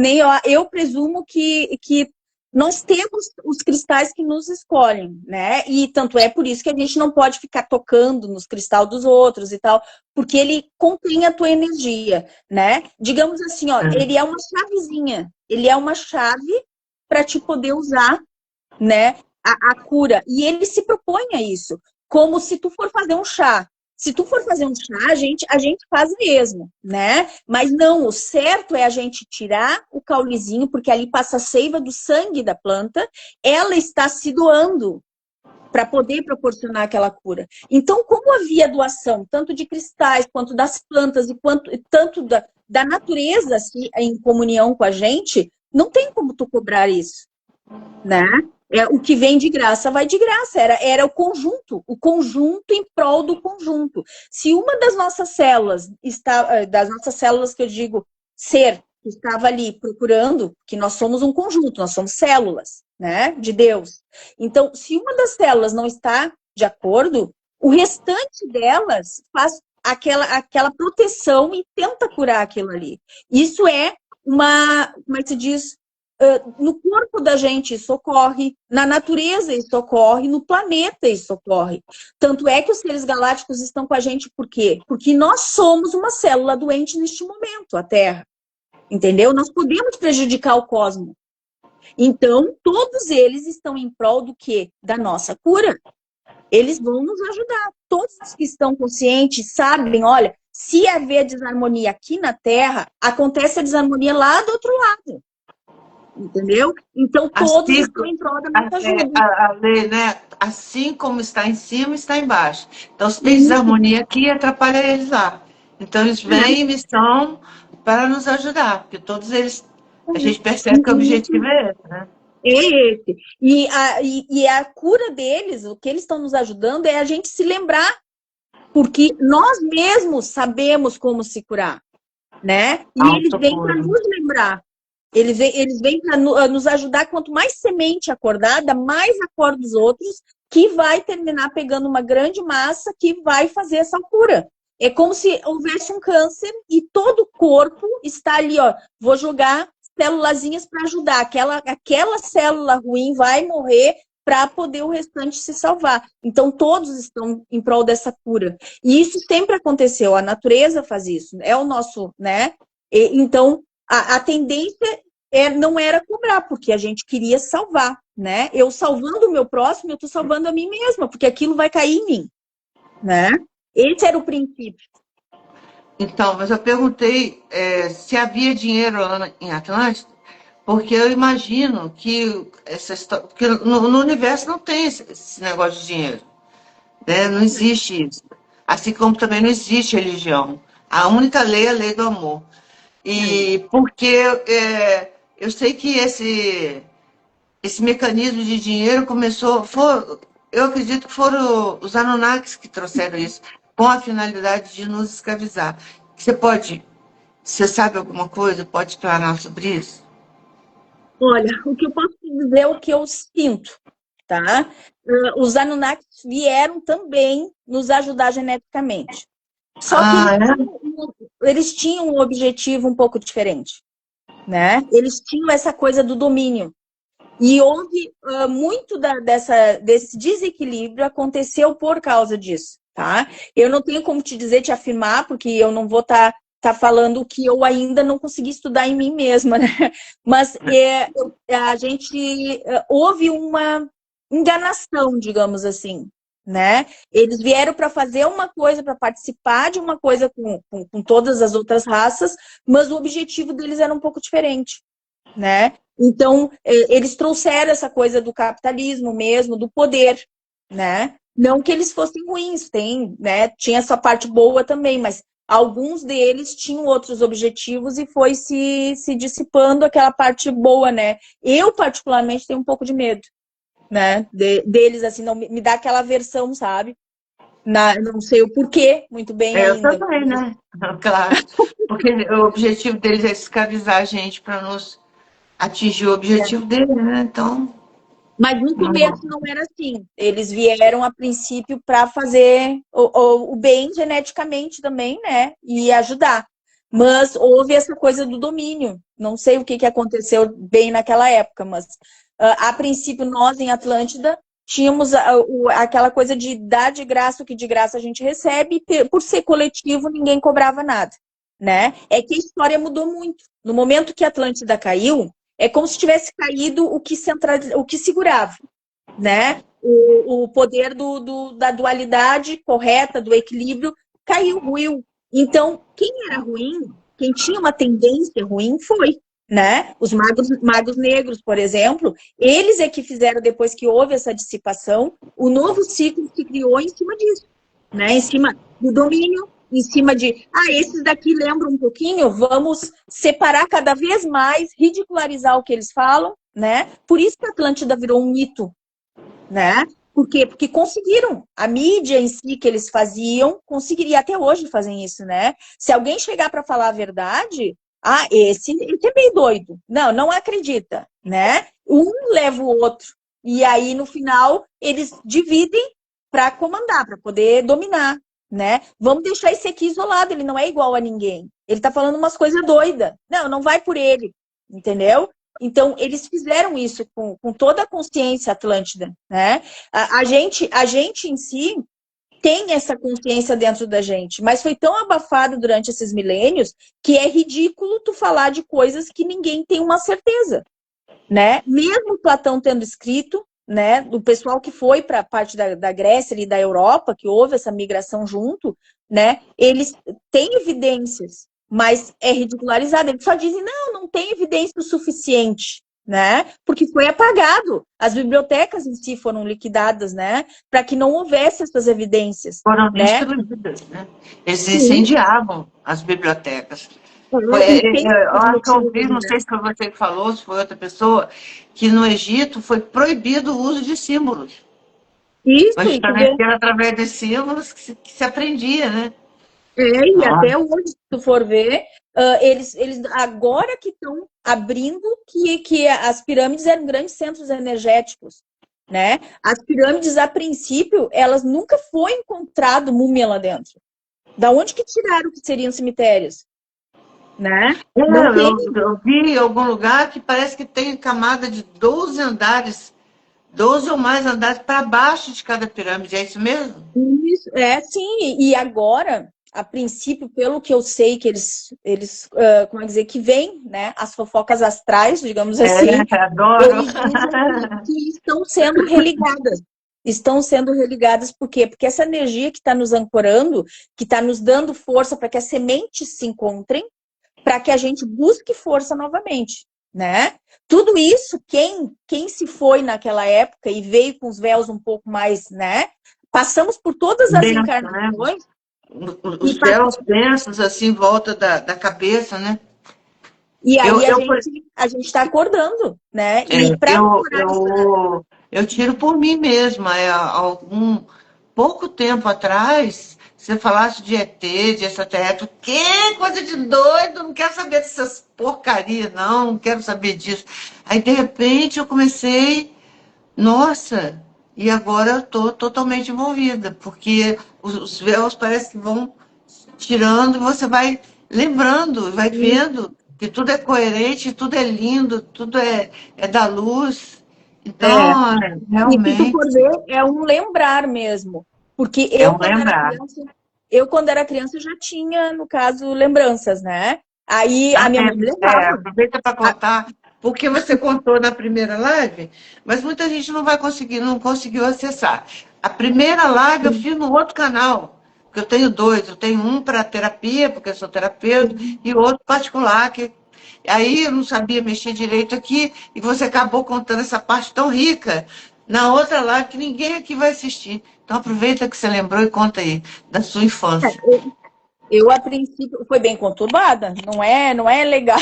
eu presumo que nós temos os cristais que nos escolhem, né? E tanto é por isso que a gente não pode ficar tocando nos cristais dos outros e tal, porque ele contém a tua energia, né? Digamos assim, ó, ele é uma chavezinha, ele é uma chave para te poder usar, né, a cura. E ele se propõe a isso. Como se tu for fazer um chá. Se tu for fazer um chá, a gente faz mesmo, né? Mas não, o certo é a gente tirar o caulezinho, porque ali passa a seiva do sangue da planta, ela está se doando para poder proporcionar aquela cura. Então, como havia doação, tanto de cristais, quanto das plantas, tanto da natureza assim, em comunhão com a gente, não tem como tu cobrar isso, né? O que vem de graça vai de graça. Era o conjunto em prol do conjunto. Se uma das nossas células das nossas células que eu digo ser, que estava ali procurando, que nós somos um conjunto, nós somos células, né, de Deus. Então, se uma das células não está de acordo, o restante delas faz aquela proteção e tenta curar aquilo ali. Isso é como é que se diz? no corpo da gente isso ocorre, na natureza isso ocorre, no planeta isso ocorre. Tanto é que os seres galácticos estão com a gente por quê? Porque nós somos uma célula doente neste momento, a Terra. Entendeu? Nós podemos prejudicar o cosmos. Então, todos eles estão em prol do quê? Da nossa cura. Eles vão nos ajudar. Todos os que estão conscientes sabem, olha, se haver desarmonia aqui na Terra, acontece a desarmonia lá do outro lado. Entendeu? Então, todos Assim, estão em prol da nossa ajuda. a lei, né? Assim como está em cima, está embaixo. Então, se tem desarmonia aqui, atrapalha eles lá. Então, eles vêm em missão para nos ajudar, porque todos eles, a gente percebe que o objetivo é esse, né? É esse. E a cura deles, o que eles estão nos ajudando é a gente se lembrar, porque nós mesmos sabemos como se curar, né? E eles vêm para nos lembrar. Eles vêm para nos ajudar. Quanto mais semente acordada, mais acorda os outros, que vai terminar pegando uma grande massa que vai fazer essa cura. É como se houvesse um câncer e todo o corpo está ali, ó. Vou jogar célulazinhas para ajudar. Aquela célula ruim vai morrer para poder o restante se salvar. Então, todos estão em prol dessa cura. E isso sempre aconteceu. A natureza faz isso. É o nosso, né? Então, a tendência não era cobrar, porque a gente queria salvar, né? Eu salvando o meu próximo, eu estou salvando a mim mesma, porque aquilo vai cair em mim, né? Esse era o princípio. Então, mas eu perguntei se havia dinheiro lá em Atlântida, porque eu imagino que essa história, porque no universo não tem esse negócio de dinheiro, né? Não existe isso. Assim como também não existe religião. A única lei é a lei do amor. E porque eu sei que esse mecanismo de dinheiro eu acredito que foram os Anunnakis que trouxeram isso, com a finalidade de nos escravizar. Você sabe alguma coisa? Pode explanar sobre isso? Olha, o que eu posso te dizer é o que eu sinto, tá? Os Anunnakis vieram também nos ajudar geneticamente. Só que eles tinham um objetivo um pouco diferente, né? Eles tinham essa coisa do domínio. E houve muito desse desequilíbrio aconteceu por causa disso, tá? Eu não tenho como te afirmar, porque eu não vou estar falando o que eu ainda não consegui estudar em mim mesma, né? Mas a gente houve uma enganação, digamos assim, né? Eles vieram para fazer uma coisa, para participar de uma coisa com todas as outras raças, mas o objetivo deles era um pouco diferente, né? Então, eles trouxeram essa coisa do capitalismo mesmo, do poder, né? Não que eles fossem ruins, né? Tinha essa parte boa também, mas alguns deles tinham outros objetivos e foi se dissipando aquela parte boa, né? Eu, particularmente, tenho um pouco de medo, né? Deles, assim, não me dá aquela aversão, sabe? Não sei o porquê, muito bem Eu ainda. também, né? Claro. Porque o objetivo deles é escravizar a gente para nos atingir o objetivo dele, né? Então. Mas no começo não era assim. Eles vieram a princípio para fazer o bem geneticamente também, né? E ajudar. Mas houve essa coisa do domínio. Não sei o que aconteceu bem naquela época, mas a princípio nós em Atlântida tínhamos aquela coisa de dar de graça o que de graça a gente recebe, e por ser coletivo ninguém cobrava nada, né? É que a história mudou muito. No momento que a Atlântida caiu, é como se tivesse caído o que segurava, né? O poder da dualidade correta, do equilíbrio, caiu, ruiu. Então, quem era ruim, quem tinha uma tendência ruim, foi, né? Os magos negros, por exemplo, eles é que fizeram, depois que houve essa dissipação, o novo ciclo se criou em cima disso, né? Em cima do domínio, em cima de, esses daqui lembram um pouquinho, vamos separar cada vez mais, ridicularizar o que eles falam, né? Por isso que a Atlântida virou um mito, né? Por quê? Porque conseguiram. A mídia em si que eles faziam, conseguiria, até hoje fazem isso, né? Se alguém chegar para falar a verdade, esse é meio doido. Não acredita, né? Um leva o outro. E aí, no final, eles dividem para comandar, para poder dominar, né? Vamos deixar esse aqui isolado, ele não é igual a ninguém. Ele tá falando umas coisas doidas. Não vai por ele, entendeu? Então, eles fizeram isso com toda a consciência atlântida, né? A gente em si tem essa consciência dentro da gente, mas foi tão abafado durante esses milênios que é ridículo tu falar de coisas que ninguém tem uma certeza, né? Mesmo Platão tendo escrito, né, do pessoal que foi para a parte da Grécia e da Europa, que houve essa migração junto, né, eles têm evidências, mas é ridicularizado. Eles só dizem, não tem evidência o suficiente, né, porque foi apagado. As bibliotecas em si foram liquidadas, né, para que não houvesse essas evidências. Foram Né? destruídas, né? Eles Sim. incendiavam as bibliotecas. Eu acho que eu ouvi, não sei se foi você que falou, se foi outra pessoa, que no Egito foi proibido o uso de símbolos. Isso, Mas justamente era através dos símbolos que se aprendia, né? E até hoje, se tu for ver, eles agora que estão abrindo que as pirâmides eram grandes centros energéticos, né? As pirâmides, a princípio, elas nunca foi encontrado múmia lá dentro. Da onde que tiraram que seriam cemitérios? Né? Eu vi em algum lugar que parece que tem camada de 12 andares, 12 ou mais andares para baixo de cada pirâmide, é isso mesmo? Isso, sim, e agora, a princípio, pelo que eu sei que eles como é dizer, que vem, né, as fofocas astrais, digamos assim, adoro. eles dizem que estão sendo religadas. Estão sendo religadas por quê? Porque essa energia que está nos ancorando, que está nos dando força para que as sementes se encontrem, para que a gente busque força novamente, né? Tudo isso, quem se foi naquela época e veio com os véus um pouco mais, né? Passamos por todas as encarnações. Né? Os véus densos, assim, em volta da cabeça, né? E aí a gente está acordando, né? E eu tiro por mim mesma. Algum pouco tempo atrás, você falasse de ET, de extraterrestre, que coisa de doido, não quero saber dessas porcarias, não quero saber disso. Aí, de repente, eu comecei, nossa, e agora eu estou totalmente envolvida, porque os véus parece que vão tirando, você vai lembrando, vai vendo que tudo é coerente, tudo é lindo, tudo é da luz. Então, realmente. E se tu for ver, é um lembrar mesmo. Porque quando era criança, já tinha, no caso, lembranças, né? Aí a minha mãe me levava. Aproveita para contar, porque você contou na primeira live, mas muita gente não conseguiu acessar. A primeira live eu fiz no outro canal, porque eu tenho dois, eu tenho um para terapia, porque eu sou terapeuta, e outro particular, que aí eu não sabia mexer direito aqui, e você acabou contando essa parte tão rica na outra live que ninguém aqui vai assistir. Então aproveita que você lembrou e conta aí da sua infância. Eu, a princípio, foi bem conturbada, não é legal,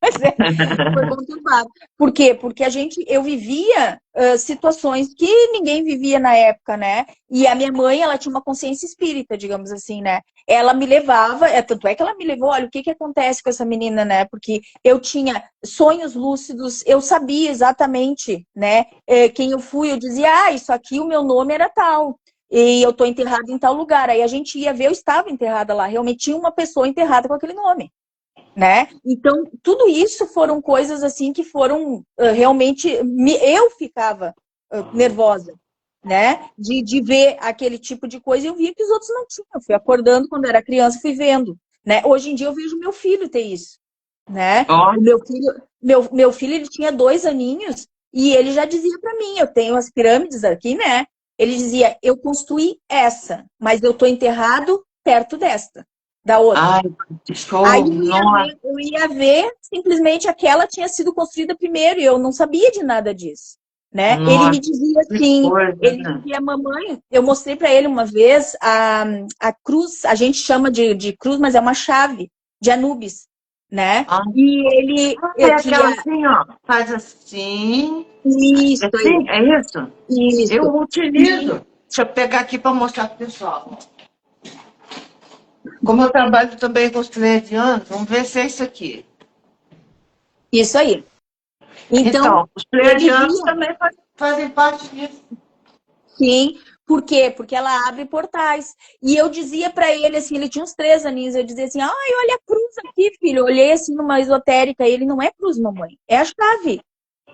mas foi conturbada. Por quê? Porque eu vivia situações que ninguém vivia na época, né? E a minha mãe, ela tinha uma consciência espírita, digamos assim, né? Ela me levava, tanto é que ela me levou, olha, o que acontece com essa menina, né? Porque eu tinha sonhos lúcidos, eu sabia exatamente, né, quem eu fui, eu dizia, isso aqui, o meu nome era tal. E eu estou enterrada em tal lugar. Aí a gente ia ver, eu estava enterrada lá. Realmente tinha uma pessoa enterrada com aquele nome, né? Então, tudo isso foram coisas assim que foram realmente... Eu ficava nervosa, né? De ver aquele tipo de coisa e eu via que os outros não tinham. Eu fui acordando quando era criança, fui vendo, né? Hoje em dia eu vejo meu filho ter isso, né? O meu filho, ele tinha 2 aninhos e ele já dizia para mim, eu tenho as pirâmides aqui, né? Ele dizia, eu construí essa, mas eu estou enterrado perto da outra. Ai, que show! Aí eu ia ver, simplesmente aquela tinha sido construída primeiro e eu não sabia de nada disso. Né? Nossa, ele me dizia assim, ele dizia, mamãe, eu mostrei para ele uma vez a cruz, a gente chama de cruz, mas é uma chave de Anubis, né? E ele... aquela assim, ó, faz assim... Isso, assim, é isso? Isso. Eu utilizo. Deixa eu pegar aqui para mostrar para o pessoal. Como eu trabalho também com os pleiadianos, vamos ver se é isso aqui. Isso aí. Então os pleiadianos também fazem parte disso. Sim, Por quê? Porque ela abre portais. E eu dizia pra ele, assim, ele tinha uns 3 aninhos, eu dizia assim, ai, olha a cruz aqui, filho. Eu olhei assim numa esotérica, ele não é cruz, mamãe, é a chave.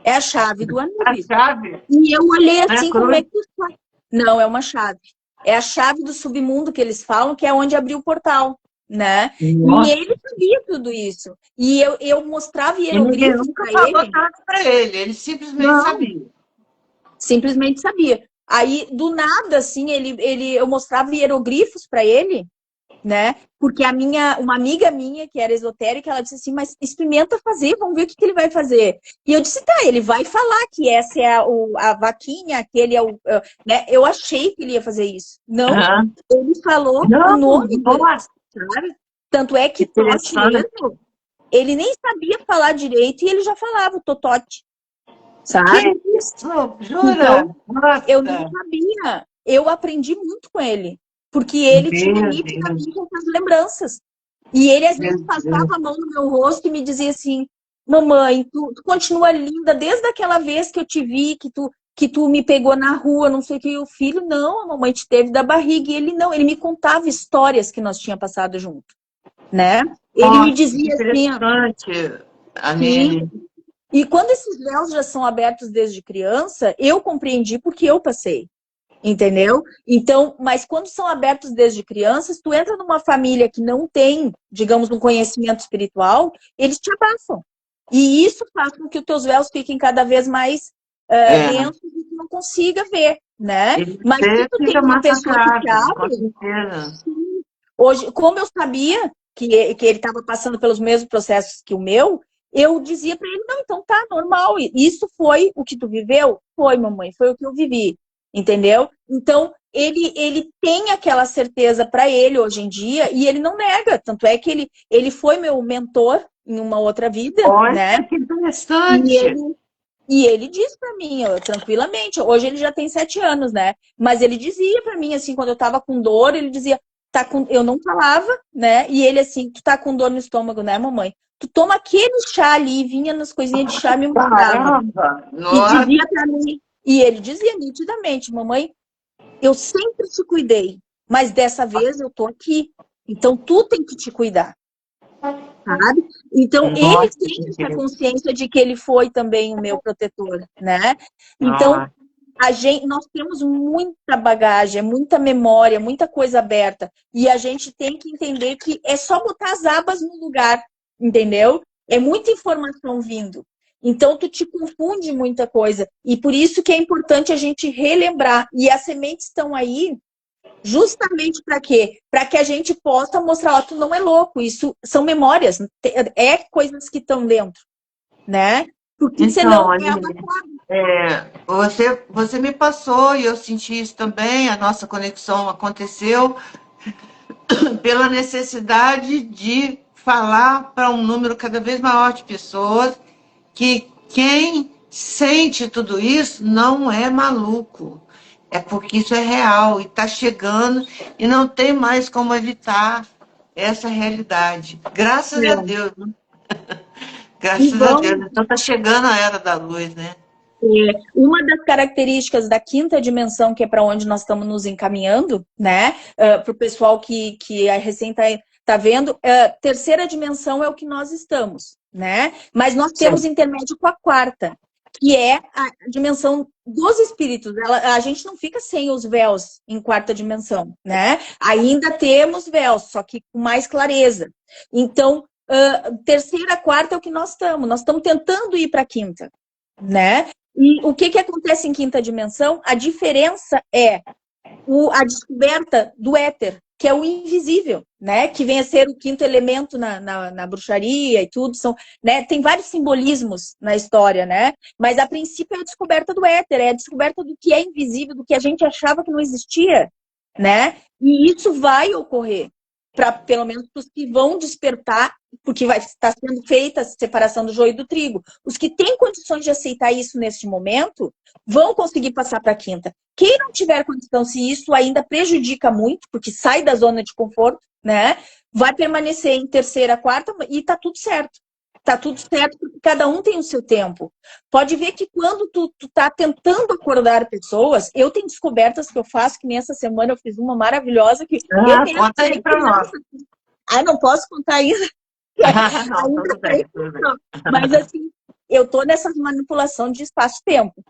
É a chave do A Anubis. chave, E eu olhei não é assim, como é cruz. que isso faz? Não, é uma chave. É a chave do submundo que eles falam, que é onde abriu o portal, né? E Nossa. ele sabia tudo isso. E eu mostrava E ninguém hieroglifos nunca para falou ele. nada para ele simplesmente Não, sabia. simplesmente sabia. Aí, do nada, assim, eu mostrava hieroglifos para ele, né? Porque uma amiga minha, que era esotérica, ela disse assim, mas experimenta fazer, vamos ver o que ele vai fazer. E eu disse, tá, ele vai falar que essa é a vaquinha, aquele é né? Eu achei que ele ia fazer isso. Não, Aham. ele falou o Não, nome nossa, sabe? Tanto é que Tote interessante. mesmo, ele nem sabia falar direito e ele já falava o Totote, Que sabe? isso? Jura? Então, eu não Nossa, sabia. Eu aprendi muito com ele, porque ele tinha meu Deus, nitidamente essas lembranças. E ele, às meu vezes, passava Deus. a mão no meu rosto e me dizia assim: mamãe, tu continua linda desde aquela vez que eu te vi, que tu me pegou na rua, não sei o que. E o filho, não, a mamãe te teve da barriga. E ele não, ele me contava histórias que nós tínhamos passado junto, né? Ele me Nossa, que dizia assim, ó, interessante, sim. Anene. E quando esses véus já são abertos desde criança, eu compreendi porque eu passei. Entendeu? Então, mas quando são abertos desde crianças, tu entra numa família que não tem, digamos, um conhecimento espiritual, eles te abafam. E isso faz com que os teus véus fiquem cada vez mais É, densos e tu não consiga ver, né? e Mas se você tu tem fica uma pessoa que te massacrado, com abre, certeza. hoje, como eu sabia que ele estava passando pelos mesmos processos que o meu, eu dizia para ele, não, então tá, normal. Isso foi o que tu viveu? Foi, mamãe, foi o que eu vivi. Entendeu? Então, ele tem aquela certeza para ele hoje em dia e ele não nega. Tanto é que ele foi meu mentor em uma outra vida, Olha, né? que E interessante. ele disse para mim, ó, tranquilamente, hoje ele já tem 7 anos, né? Mas ele dizia para mim, assim, quando eu tava com dor, ele dizia, eu não falava, né? E ele assim, tu tá com dor no estômago, né, mamãe? Tu toma aquele chá ali, vinha nas coisinhas de chá e me mostrava. Caramba, E nossa, dizia para mim, e ele dizia nitidamente, mamãe, eu sempre te cuidei, mas dessa vez eu tô aqui. Então tu tem que te cuidar, sabe? Então ele nossa, tem que essa interessante. consciência de que ele foi também o meu protetor, né? Então Nossa, nós temos muita bagagem, muita memória, muita coisa aberta. E a gente tem que entender que é só botar as abas no lugar, entendeu? É muita informação vindo. Então, tu te confunde muita coisa. E por isso que é importante a gente relembrar. E as sementes estão aí justamente para quê? Para que a gente possa mostrar, ó, tu não é louco. Isso são memórias, é coisas que estão dentro, né? Porque então, senão é Aline, abafado. você me passou e eu senti isso também, a nossa conexão aconteceu pela necessidade de falar para um número cada vez maior de pessoas que quem sente tudo isso não é maluco. É porque isso é real e está chegando e não tem mais como evitar essa realidade. Graças a É. Deus, né? E Graças a Deus. vão Então está chegando a era da luz, né? Uma das características da quinta dimensão, que é para onde nós estamos nos encaminhando, né? Para o pessoal que a recém está vendo, terceira dimensão é o que nós estamos, né? Mas nós temos Sim. intermédio com a quarta, que é a dimensão dos espíritos. A gente não fica sem os véus em quarta dimensão, né? Ainda temos véus, só que com mais clareza. Então, terceira, quarta é o que nós estamos. Nós estamos tentando ir para a quinta, né? E o que acontece em quinta dimensão? A diferença é a descoberta do éter, que é o invisível, né? Que vem a ser o quinto elemento na bruxaria e tudo. Né? Tem vários simbolismos na história, né? Mas a princípio é a descoberta do éter, é a descoberta do que é invisível, do que a gente achava que não existia, né? E isso vai ocorrer. Pelo menos para os que vão despertar, porque vai estar sendo feita a separação do joio e do trigo. Os que têm condições de aceitar isso neste momento vão conseguir passar para a quinta. Quem não tiver condição, se isso ainda prejudica muito, porque sai da zona de conforto, né? Vai permanecer em terceira, quarta e tá tudo certo. tá tudo certo, porque cada um tem o seu tempo. Pode ver que quando tu tá tentando acordar pessoas, eu tenho descobertas que eu faço, que nem essa semana eu fiz uma maravilhosa, que eu mesmo Conta aí sei para nós. não posso contar ainda. Não, Ainda tudo bem, tudo bem. mas assim, eu tô nessa manipulação de espaço-tempo.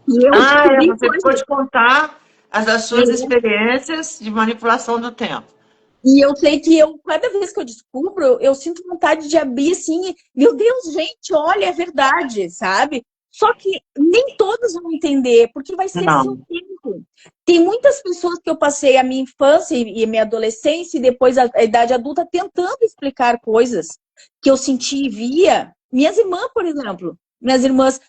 E eu descobri Você ficou coisas. de contar as suas experiências de manipulação do tempo. E eu sei que cada vez que eu descubro, eu sinto vontade de abrir assim, meu Deus, gente, olha, é verdade, sabe? Só que nem todos vão entender, porque vai ser seu Não, tempo. Tem muitas pessoas que eu passei a minha infância e a minha adolescência e depois a idade adulta tentando explicar coisas que eu senti e via. Minhas irmãs, por exemplo, minhas irmãs,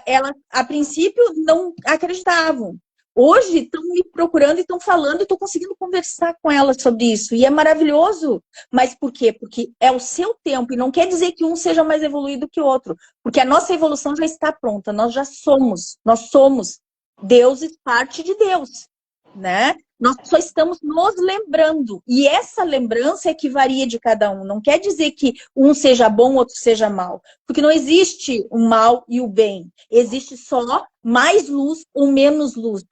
elas a princípio não acreditavam. Hoje estão me procurando e estão falando e estou conseguindo conversar com elas sobre isso. E é maravilhoso. Mas por quê? Porque é o seu tempo. E não quer dizer que um seja mais evoluído que o outro. Porque a nossa evolução já está pronta. Nós já somos. Nós somos deuses, parte de Deus. Né? Nós só estamos nos lembrando. E essa lembrança é que varia de cada um. Não quer dizer que um seja bom, outro seja mal. Porque não existe o mal e o bem. Existe só mais luz ou menos luz.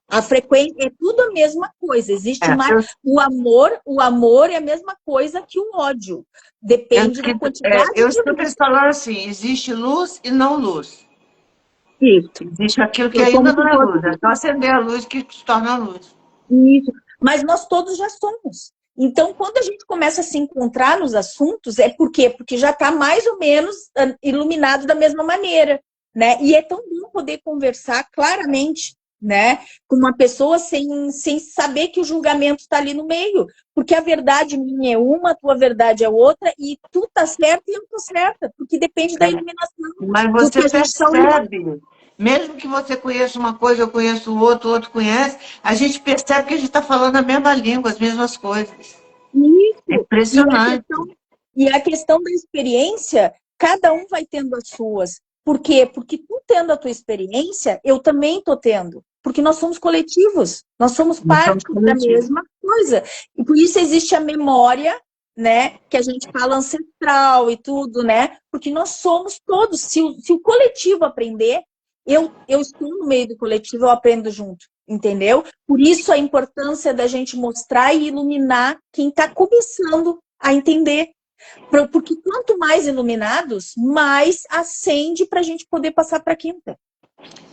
A frequência é tudo a mesma coisa. Existe mais o amor é a mesma coisa que o ódio. Depende da quantidade eu de escuto luz. eles falando assim, existe luz e não luz. Isso. Existe aquilo que É como ainda se não é luz, é fosse só acender a luz que se torna luz. isso. Mas nós todos já somos. Então, quando a gente começa a se encontrar nos assuntos, é por quê? Porque já está mais ou menos iluminado da mesma maneira, né? E é tão bom poder conversar claramente, né? Com uma pessoa sem saber que o julgamento está ali no meio. Porque a verdade minha é uma, a tua verdade é outra, e tu tá certa e eu tô certa, porque depende da iluminação Mas do que você a gente está olhando. percebe, mesmo que você conheça uma coisa, eu conheço o outro conhece, a gente percebe que a gente está falando a mesma língua, as mesmas coisas. É Isso. impressionante. E a questão da experiência, cada um vai tendo as suas. Por quê? Porque tu tendo a tua experiência, eu também estou tendo. Porque nós somos coletivos, nós somos Nós somos parte da coletivos. mesma coisa. E por isso existe a memória, né? Que a gente fala ancestral e tudo, né? Porque nós somos todos. Se o coletivo aprender, eu estou no meio do coletivo, eu aprendo junto. Entendeu? Por isso a importância da gente mostrar e iluminar quem está começando a entender. Porque quanto mais iluminados, mais acende para a gente poder passar para a quinta.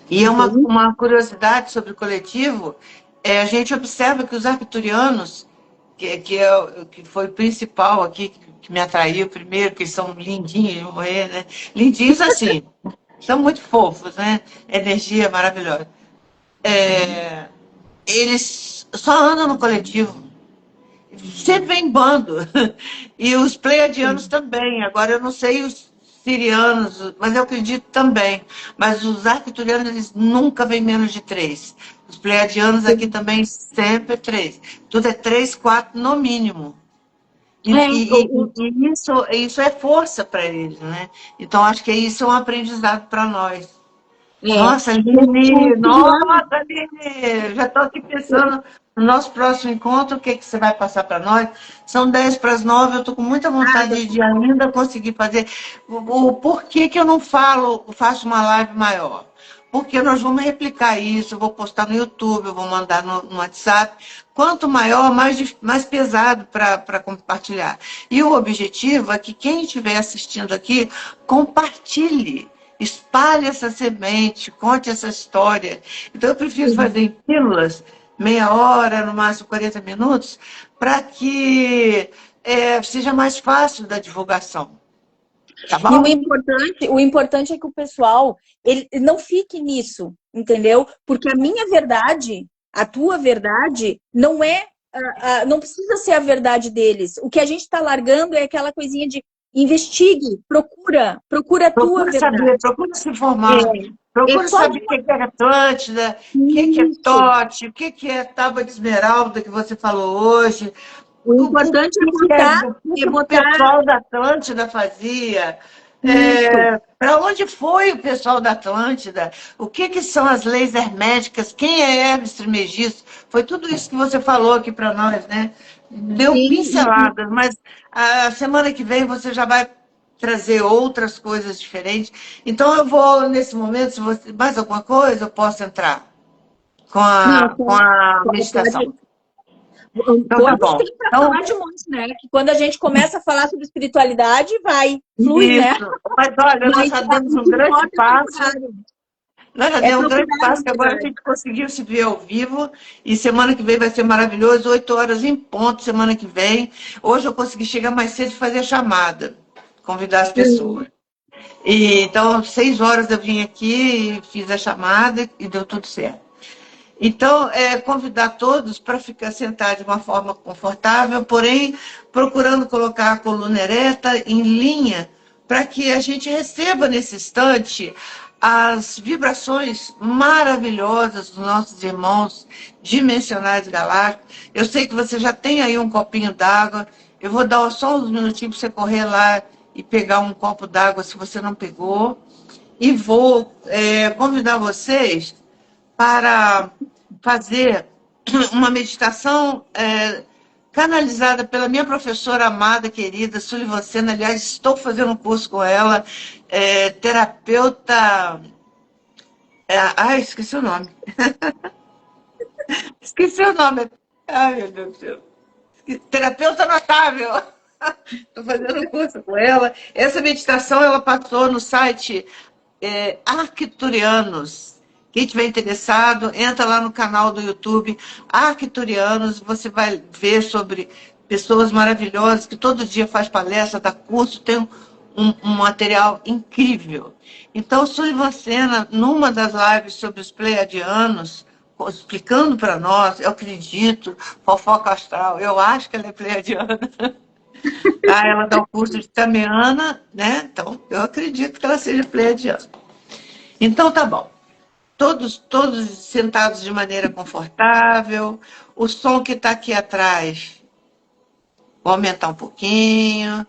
E é uma curiosidade sobre o coletivo, a gente observa que os arcturianos, que foi o principal aqui, que me atraiu primeiro, que eles são lindinhos de morrer, né? Lindinhos assim, são muito fofos, né? Energia maravilhosa. Eles só andam no coletivo. Sempre vem em bando. E os pleiadianos também. Agora, eu não sei os sirianos, mas eu acredito também. Mas os arcturianos, eles nunca vêm menos de três. Os pleiadianos aqui também sempre três. Tudo é três, quatro no mínimo. E isso é força para eles, né? Então, acho que isso é um aprendizado para nós. Nossa, Aline, nossa, Aline, já estou aqui pensando no nosso próximo encontro, o que, que você vai passar para nós. São 10 para as 9, eu estou com muita vontade de ainda conseguir fazer. O porquê que eu não faço uma live maior? Porque nós vamos replicar isso, eu vou postar no YouTube, eu vou mandar no WhatsApp. Quanto maior, mais pesado para compartilhar. E o objetivo é que quem estiver assistindo aqui compartilhe. Espalhe essa semente, conte essa história. Então, eu prefiro fazer em pílulas, meia hora, no máximo 40 minutos, para que seja mais fácil da divulgação. Tá E bom? o importante é que o pessoal ele não fique nisso, entendeu? Porque a minha verdade, a tua verdade, não é, não precisa ser a verdade deles. O que a gente está largando é aquela coisinha de investigue, procura a tua Procura verdade. saber, procura se informar. É Procura só saber o que é Atlântida, o que é isso. Tote, o que é Tábua de Esmeralda que você falou hoje. O O importante é o é que o botar pessoal da Atlântida fazia? isso. Para onde foi o pessoal da Atlântida? O que são as leis herméticas? Quem é Hermes Trismegisto? Foi tudo isso que você falou aqui para nós, né? Deu Sim, pinceladas, mas a semana que vem você já vai trazer outras coisas diferentes. Então, eu vou, nesse momento, se você mais alguma coisa, eu posso entrar Não, com a meditação. pode. Então, tá Hoje bom. tem para Então, falar de um monte, né? Que quando a gente começa a falar sobre espiritualidade, vai, flui, né? isso. Mas, olha, nós Mas já o demos um que grande importa é passo. procurar. Nós já É demos um grande procurar, passo, na que agora a verdade. gente conseguiu se ver ao vivo. E semana que vem vai ser maravilhoso, 8 horas em ponto, semana que vem. Hoje eu consegui chegar mais cedo e fazer a chamada, convidar as pessoas. E, então, 6 horas eu vim aqui e fiz a chamada e deu tudo certo. Então, convidar todos para ficar sentado de uma forma confortável, porém, procurando colocar a coluna ereta em linha, para que a gente receba nesse instante as vibrações maravilhosas dos nossos irmãos dimensionais galácticos. Eu sei que você já tem aí um copinho d'água, eu vou dar só uns minutinhos para você correr lá e pegar um copo d'água se você não pegou, e vou convidar vocês para fazer uma meditação canalizada pela minha professora amada, querida, Sullivan Sena. Aliás, estou fazendo um curso com ela, terapeuta... esqueci o nome. Esqueci o nome. Ai, meu Deus do céu. Terapeuta notável. Estou fazendo um curso com ela. Essa meditação ela passou no site Arcturianos. Quem tiver interessado, entra lá no canal do YouTube Arcturianos. Você vai ver sobre pessoas maravilhosas que todo dia faz palestra, dá curso, tem um material incrível. Então, Sullivan Sena, numa das lives sobre os pleiadianos, explicando para nós, eu acredito, fofoca astral, eu acho que ela é pleiadiana. Ah, ela dá o curso de Tameana, né? Então, eu acredito que ela seja pleiadiana. Então, tá bom. Todos sentados de maneira confortável. O som que está aqui atrás, vou aumentar um pouquinho.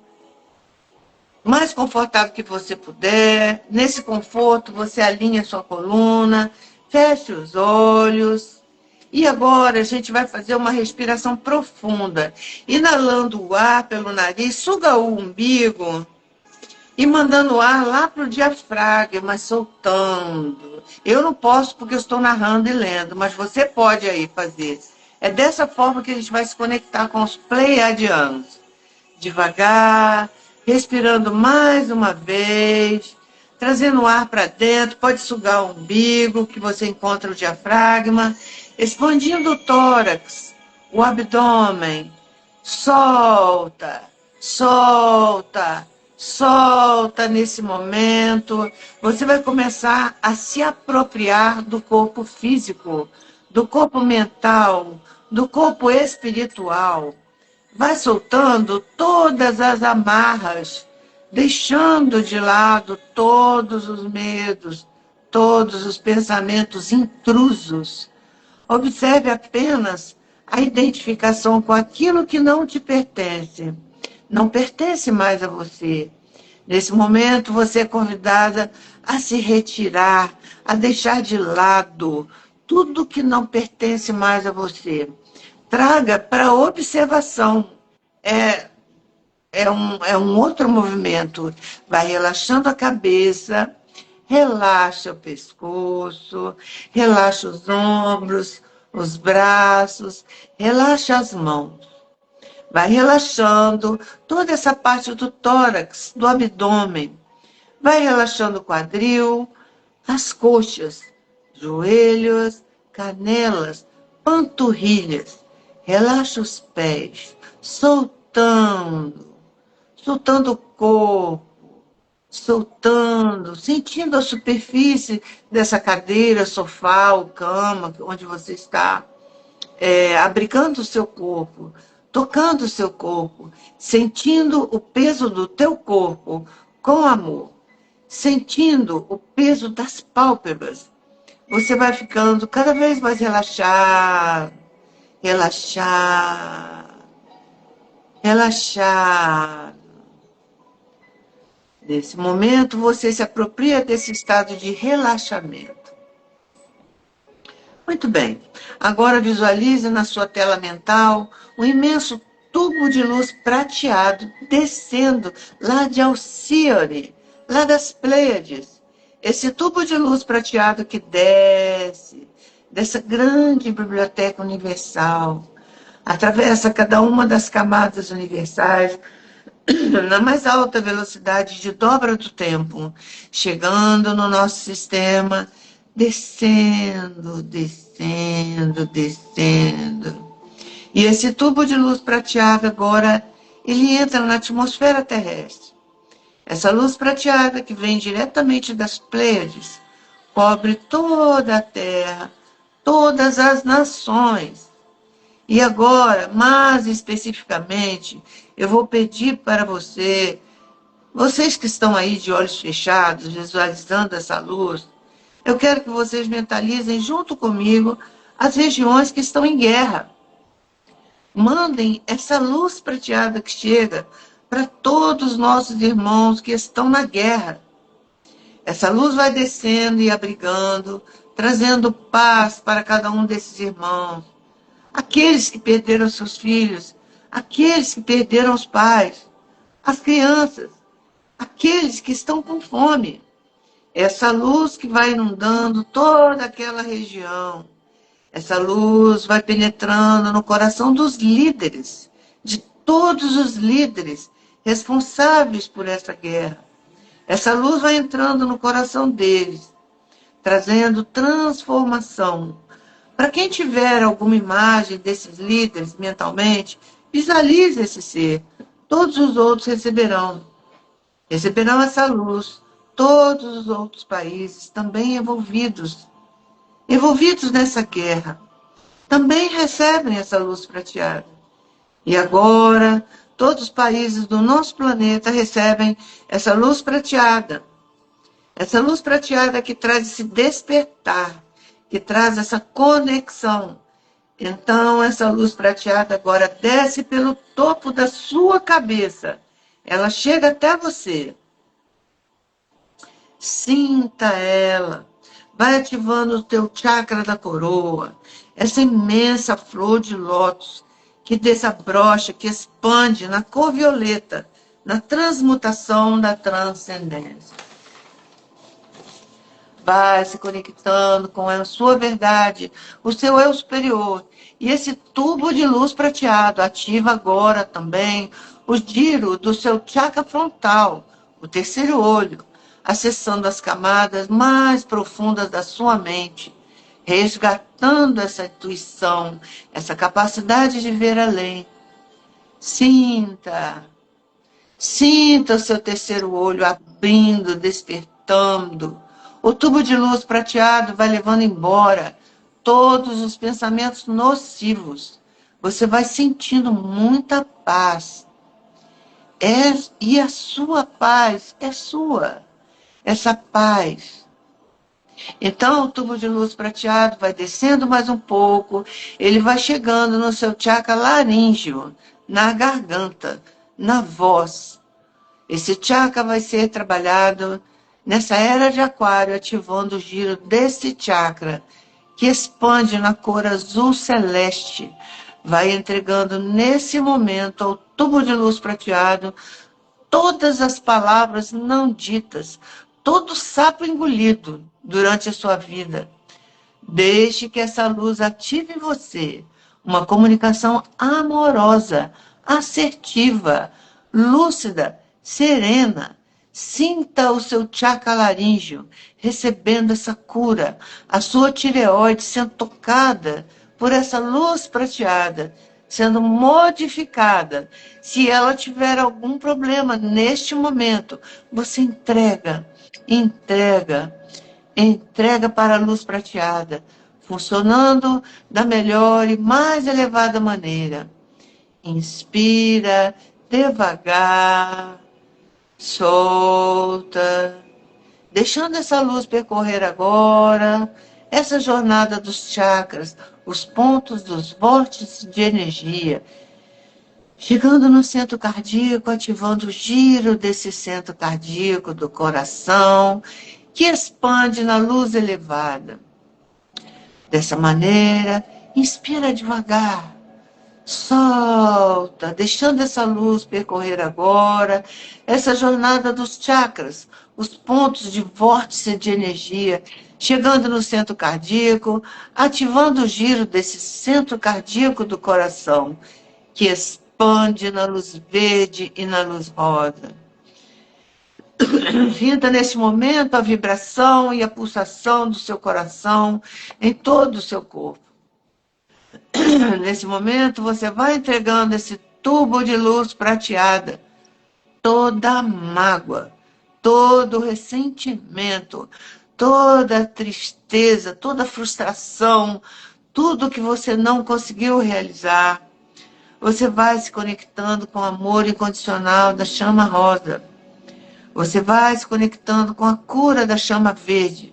Mais confortável que você puder. Nesse conforto, você alinha a sua coluna, feche os olhos. E agora a gente vai fazer uma respiração profunda. Inalando o ar pelo nariz, suga o umbigo e mandando o ar lá para o diafragma, soltando. Eu não posso porque eu estou narrando e lendo, mas você pode aí fazer. É dessa forma que a gente vai se conectar com os pleiadianos. Devagar, respirando mais uma vez, trazendo o ar para dentro, pode sugar o umbigo, que você encontra o diafragma, expandindo o tórax, o abdômen. Solta, solta, solta nesse momento. Você vai começar a se apropriar do corpo físico, do corpo mental, do corpo espiritual. Vai soltando todas as amarras, deixando de lado todos os medos, todos os pensamentos intrusos. Observe apenas a identificação com aquilo que não te pertence. Não pertence mais a você. Nesse momento, você é convidada a se retirar, a deixar de lado tudo que não pertence mais a você. Traga para observação. É um outro movimento. Vai relaxando a cabeça, relaxa o pescoço, relaxa os ombros, os braços, relaxa as mãos. Vai relaxando toda essa parte do tórax, do abdômen. Vai relaxando o quadril, as coxas, joelhos, canelas, panturrilhas. Relaxa os pés, soltando o corpo, soltando, sentindo a superfície dessa cadeira, sofá ou cama, onde você está, abrigando o seu corpo, tocando o seu corpo, sentindo o peso do teu corpo com amor, sentindo o peso das pálpebras. Você vai ficando cada vez mais relaxado, relaxado, relaxado. Nesse momento, você se apropria desse estado de relaxamento. Muito bem. Agora visualize na sua tela mental um imenso tubo de luz prateado descendo lá de Alcíone, lá das Pleiades. Esse tubo de luz prateado que desce dessa grande biblioteca universal, atravessa cada uma das camadas universais na mais alta velocidade de dobra do tempo, chegando no nosso sistema, descendo, descendo, descendo. E esse tubo de luz prateada agora, ele entra na atmosfera terrestre. Essa luz prateada que vem diretamente das Pleiades, cobre toda a Terra, todas as nações. E agora, mais especificamente, eu vou pedir para vocês que estão aí de olhos fechados, visualizando essa luz, eu quero que vocês mentalizem junto comigo as regiões que estão em guerra. Mandem essa luz prateada que chega para todos os nossos irmãos que estão na guerra. Essa luz vai descendo e abrigando, trazendo paz para cada um desses irmãos. Aqueles que perderam seus filhos, aqueles que perderam os pais, as crianças, aqueles que estão com fome. Essa luz que vai inundando toda aquela região. Essa luz vai penetrando no coração dos líderes, de todos os líderes responsáveis por essa guerra. Essa luz vai entrando no coração deles, trazendo transformação. Para quem tiver alguma imagem desses líderes mentalmente, visualize esse ser. Todos os outros receberão essa luz. Todos os outros países também envolvidos nessa guerra, também recebem essa luz prateada. E agora, todos os países do nosso planeta recebem essa luz prateada. Essa luz prateada que traz esse despertar, que traz essa conexão. Então, essa luz prateada agora desce pelo topo da sua cabeça. Ela chega até você. Sinta ela. Vai ativando o teu chakra da coroa, essa imensa flor de lótus que desabrocha, que expande na cor violeta, na transmutação da transcendência. Vai se conectando com a sua verdade, o seu eu superior. E esse tubo de luz prateado ativa agora também o giro do seu chakra frontal, o terceiro olho, acessando as camadas mais profundas da sua mente, resgatando essa intuição, essa capacidade de ver além. Sinta o seu terceiro olho abrindo, despertando. O tubo de luz prateado vai levando embora todos os pensamentos nocivos. Você vai sentindo muita paz. E a sua paz é sua. Essa paz. Então, o tubo de luz prateado vai descendo mais um pouco, ele vai chegando no seu chakra laríngeo, na garganta, na voz. Esse chakra vai ser trabalhado nessa era de aquário, ativando o giro desse chakra, que expande na cor azul celeste. Vai entregando nesse momento ao tubo de luz prateado todas as palavras não ditas, todo sapo engolido durante a sua vida. Deixe que essa luz ative em você uma comunicação amorosa, assertiva, lúcida, serena. Sinta o seu chakra laríngeo recebendo essa cura, a sua tireoide sendo tocada por essa luz prateada, sendo modificada. Se ela tiver algum problema neste momento, você entrega para a luz prateada, funcionando da melhor e mais elevada maneira. Inspira devagar, solta, deixando essa luz percorrer agora essa jornada dos chakras, os pontos dos vórtices de energia, chegando no centro cardíaco, ativando o giro desse centro cardíaco do coração, que expande na luz elevada. Dessa maneira, inspira devagar, Solta, deixando essa luz percorrer agora essa jornada dos chakras, os pontos de vórtice de energia, chegando no centro cardíaco, ativando o giro desse centro cardíaco do coração, que expande na luz verde e na luz rosa. Sinta nesse momento a vibração e a pulsação do seu coração em todo o seu corpo. Nesse momento, você vai entregando esse tubo de luz prateada, toda a mágoa, todo o ressentimento, toda a tristeza, toda a frustração, tudo que você não conseguiu realizar. Você vai se conectando com o amor incondicional da chama rosa. Você vai se conectando com a cura da chama verde.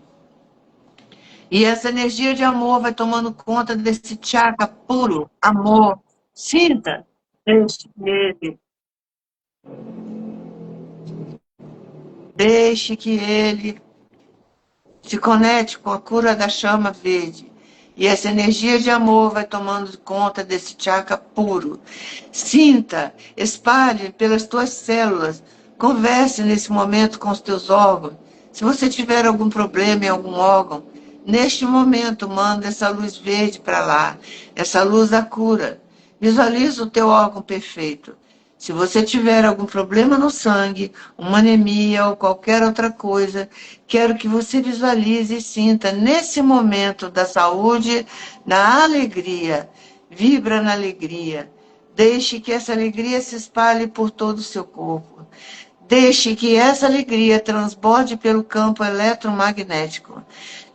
E essa energia de amor vai tomando conta desse chakra puro, amor. Sinta, deixe ele, deixe que ele se conecte com a cura da chama verde. E essa energia de amor vai tomando conta desse chakra puro. Sinta, espalhe pelas tuas células. Converse nesse momento com os teus órgãos. Se você tiver algum problema em algum órgão, neste momento, manda essa luz verde para lá, essa luz da cura. Visualiza o teu órgão perfeito. Se você tiver algum problema no sangue, uma anemia ou qualquer outra coisa, quero que você visualize e sinta nesse momento da saúde, da alegria. Vibra na alegria. Deixe que essa alegria se espalhe por todo o seu corpo. Deixe que essa alegria transborde pelo campo eletromagnético.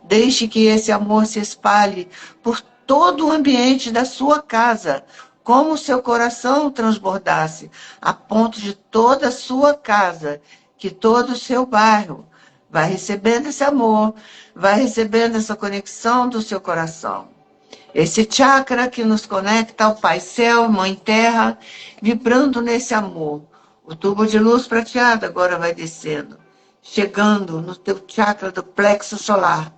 Deixe que esse amor se espalhe por todo o ambiente da sua casa, como o seu coração transbordasse, a ponto de toda a sua casa, que todo o seu bairro vai recebendo esse amor, vai recebendo essa conexão do seu coração. Esse chakra que nos conecta ao Pai Céu, Mãe Terra, vibrando nesse amor. O tubo de luz prateada agora vai descendo, chegando no teu chakra do plexo solar,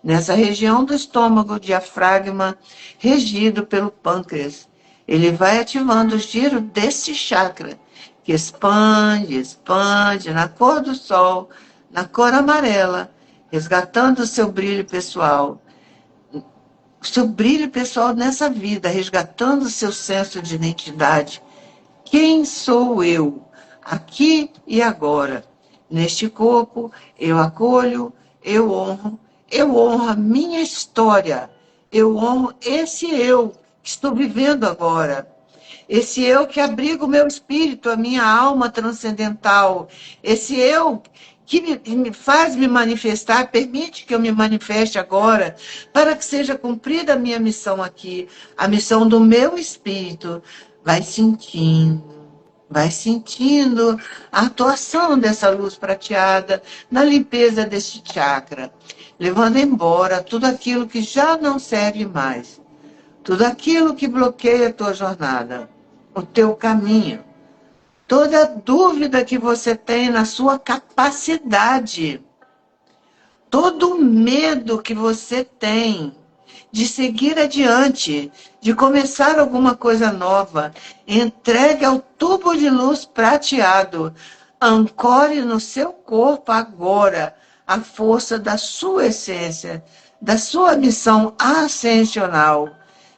nessa região do estômago, diafragma, regido pelo pâncreas. Ele vai ativando o giro desse chakra, que expande, expande, na cor do sol, na cor amarela, resgatando o seu brilho pessoal. O seu brilho pessoal nessa vida, resgatando o seu senso de identidade. Quem sou eu? Aqui e agora. Neste corpo, eu acolho, eu honro a minha história, eu honro esse eu que estou vivendo agora, esse eu que abriga o meu espírito, a minha alma transcendental, esse eu que me faz me manifestar, permite que eu me manifeste agora, para que seja cumprida a minha missão aqui, a missão do meu espírito. Vai sentindo a atuação dessa luz prateada na limpeza deste chakra, levando embora tudo aquilo que já não serve mais, tudo aquilo que bloqueia a tua jornada, o teu caminho, toda dúvida que você tem na sua capacidade, todo medo que você tem de seguir adiante, de começar alguma coisa nova, entregue ao tubo de luz prateado, ancore no seu corpo agora a força da sua essência, da sua missão ascensional.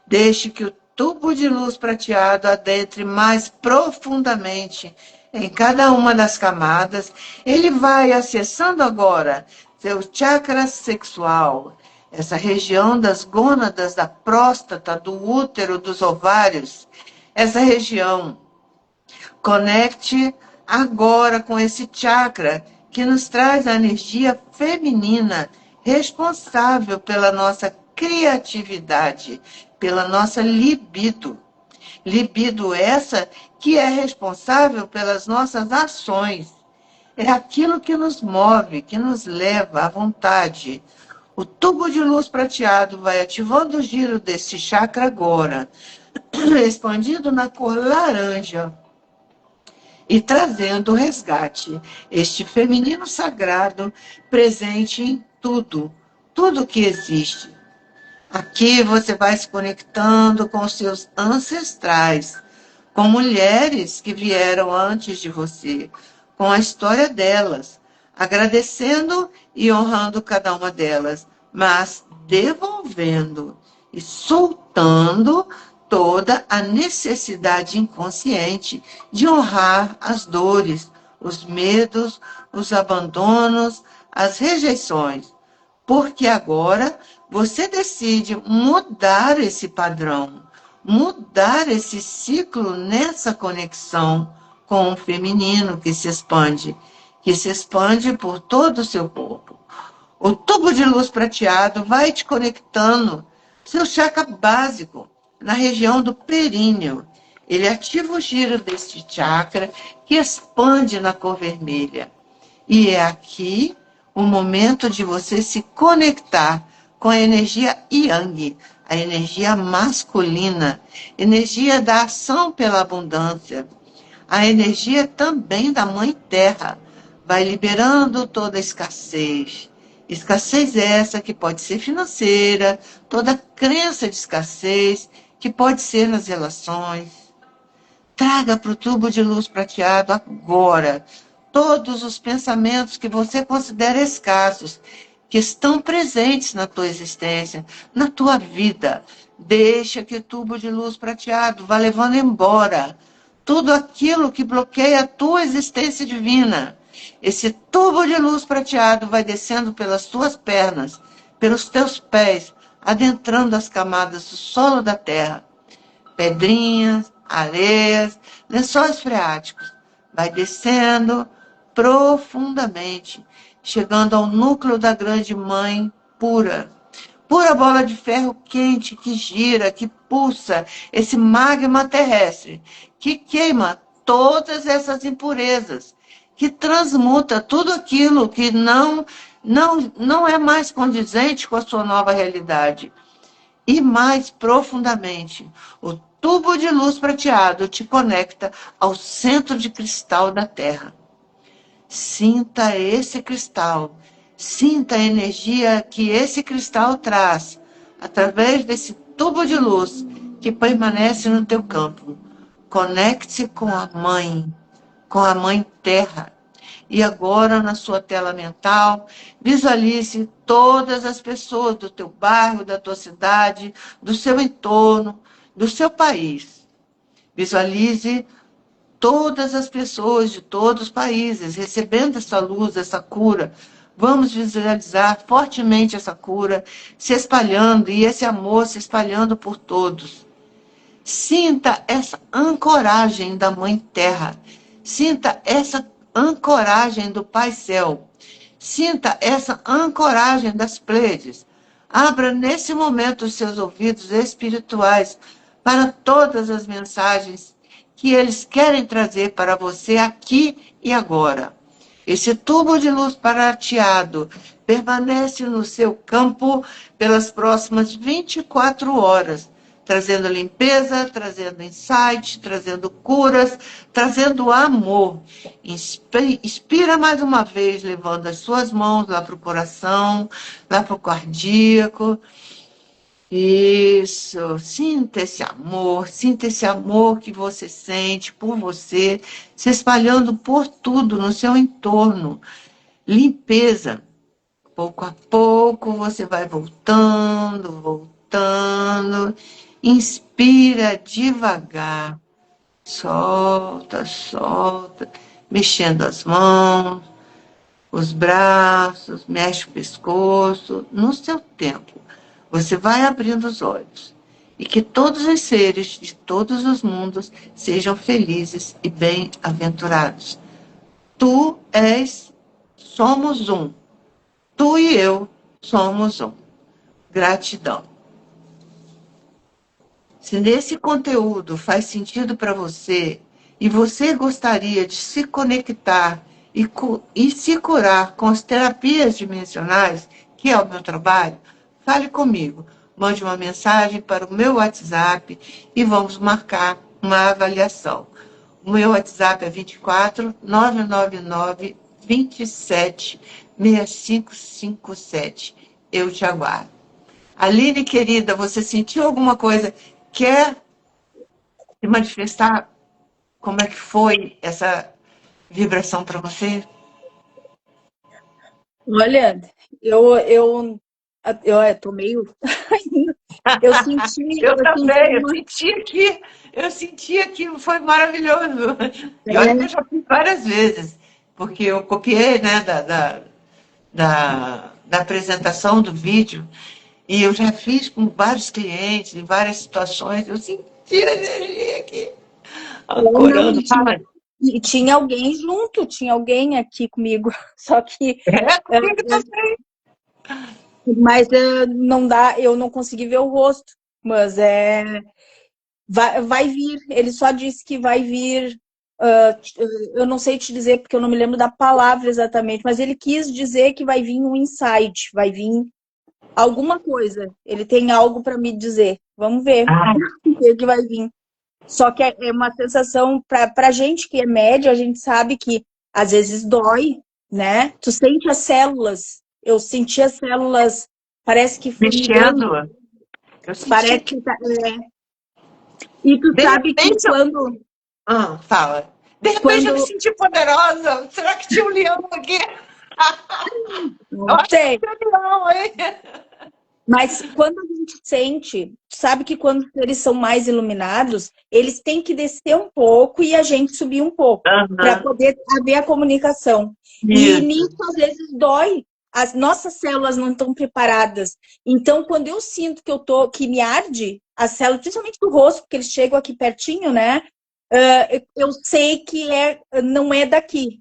Deixe que o tubo de luz prateado adentre mais profundamente em cada uma das camadas. Ele vai acessando agora seu chakra sexual, essa região das gônadas, da próstata, do útero, dos ovários, essa região. Conecte agora com esse chakra que nos traz a energia feminina, responsável pela nossa criatividade, pela nossa libido. Libido essa que é responsável pelas nossas ações. É aquilo que nos move, que nos leva à vontade. O tubo de luz prateado vai ativando o giro desse chakra agora, expandindo na cor laranja e trazendo o resgate, este feminino sagrado presente em tudo, tudo que existe. Aqui você vai se conectando com os seus ancestrais, com mulheres que vieram antes de você, com a história delas, agradecendo e honrando cada uma delas, mas devolvendo e soltando toda a necessidade inconsciente de honrar as dores, os medos, os abandonos, as rejeições. Porque agora você decide mudar esse padrão, mudar esse ciclo nessa conexão com o feminino que se expande por todo o seu corpo. O tubo de luz prateado vai te conectando seu chakra básico na região do períneo. Ele ativa o giro deste chakra que expande na cor vermelha. E é aqui o momento de você se conectar com a energia Yang, a energia masculina, energia da ação pela abundância, a energia também da Mãe Terra. Vai liberando toda a escassez. Escassez essa que pode ser financeira, toda crença de escassez que pode ser nas relações. Traga para o tubo de luz prateado agora todos os pensamentos que você considera escassos, que estão presentes na tua existência, na tua vida. Deixa que o tubo de luz prateado vá levando embora tudo aquilo que bloqueia a tua existência divina. Esse tubo de luz prateado vai descendo pelas tuas pernas, pelos teus pés, adentrando as camadas do solo da terra. Pedrinhas, areias, lençóis freáticos. Vai descendo profundamente, chegando ao núcleo da grande mãe pura. Pura bola de ferro quente que gira, que pulsa, esse magma terrestre, que queima todas essas impurezas, que transmuta tudo aquilo que não é mais condizente com a sua nova realidade. E mais profundamente, o tubo de luz prateado te conecta ao centro de cristal da Terra. Sinta esse cristal, sinta a energia que esse cristal traz através desse tubo de luz que permanece no teu campo. Conecte-se com a Mãe Terra. E agora, na sua tela mental, visualize todas as pessoas do teu bairro, da tua cidade, do seu entorno, do seu país. Visualize todas as pessoas de todos os países recebendo essa luz, essa cura. Vamos visualizar fortemente essa cura se espalhando e esse amor se espalhando por todos. Sinta essa ancoragem da Mãe Terra. Sinta essa ancoragem do Pai Céu. Sinta essa ancoragem das Pleiades. Abra nesse momento os seus ouvidos espirituais para todas as mensagens que eles querem trazer para você aqui e agora. Esse tubo de luz prateado permanece no seu campo pelas próximas 24 horas, trazendo limpeza, trazendo insight, trazendo curas, trazendo amor. Inspira mais uma vez, levando as suas mãos lá para o coração, lá para o cardíaco. Isso, sinta esse amor que você sente por você, se espalhando por tudo no seu entorno. Limpeza. Pouco a pouco você vai voltando. Inspira devagar. Solta, mexendo as mãos, os braços, mexe o pescoço, no seu tempo. Você vai abrindo os olhos. E que todos os seres de todos os mundos sejam felizes e bem-aventurados. Somos um. Tu e eu somos um. Gratidão. Se nesse conteúdo faz sentido para você e você gostaria de se conectar e se curar com as terapias dimensionais, que é o meu trabalho, fale comigo. Mande uma mensagem para o meu WhatsApp e vamos marcar uma avaliação. O meu WhatsApp é 24 999 27 6557. Eu te aguardo. Aline, querida, você sentiu alguma coisa? Quer se manifestar? Como é que foi essa vibração para você? Olha, eu tô meio. Eu senti, Eu eu senti também, uma. eu sentia que foi maravilhoso. E olha que eu É, já fiz várias vezes, porque eu copiei, né, da apresentação do vídeo, e eu já fiz com vários clientes, em várias situações, eu senti a energia aqui, não, ancorando. Fala, e tinha alguém junto, tinha alguém aqui comigo. Só que. é, comigo também. Mas não dá, eu não consegui ver o rosto. Mas vai vir. Ele só disse que vai vir. Eu não sei te dizer porque eu não me lembro da palavra exatamente, mas ele quis dizer que vai vir um insight, vai vir alguma coisa. Ele tem algo para me dizer. Vamos ver Ah, o que vai vir. Só que é uma sensação para gente que é média, a gente sabe que às vezes dói, né? Tu sente as células. Eu senti as células, parece que formigando, mexendo, eu senti parece que, que e tu de sabe que repente, fala. De repente eu me quando senti poderosa. Será que tinha um leão aqui? Eu não acho que sei, tinha um leão, hein? mas quando a gente sente, sabe que quando eles são mais iluminados, eles têm que descer um pouco e a gente subir um pouco para Aham, poder haver a comunicação. E isso. nisso, às vezes, dói. As nossas células não estão preparadas. Então, quando eu sinto que me arde, as células, principalmente do rosto, porque eles chegam aqui pertinho, né? Eu sei que não é daqui,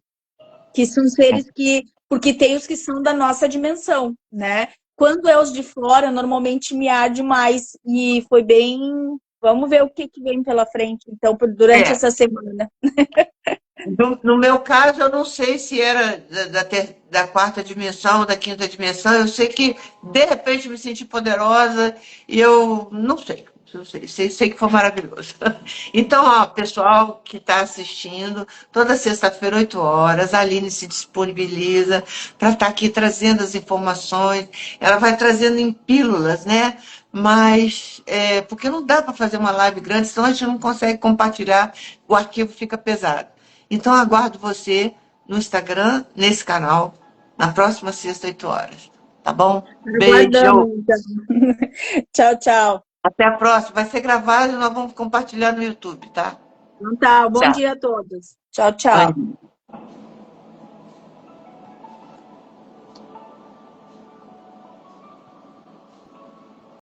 que são seres que, porque tem os que são da nossa dimensão, né? Quando é os de fora, normalmente me arde mais e foi bem. Vamos ver o que vem pela frente, então, durante É, essa semana. no meu caso, eu não sei se era da quarta dimensão, da quinta dimensão. Eu sei que, de repente, eu me senti poderosa e eu não sei. Eu sei que foi maravilhoso. Então, ó, pessoal que está assistindo, toda sexta-feira, 8 horas, a Aline se disponibiliza para estar aqui trazendo as informações. Ela vai trazendo em pílulas, né? Mas, porque não dá para fazer uma live grande, senão a gente não consegue compartilhar, o arquivo fica pesado. Então, aguardo você no Instagram, nesse canal, na próxima sexta, 8 horas. Tá bom? Beijo. Aguardamos, então. Tchau, tchau. Até a próxima. Vai ser gravado e nós vamos compartilhar no YouTube, tá? Então tá, bom Tchau. dia a todos. Tchau, Bom tchau. dia.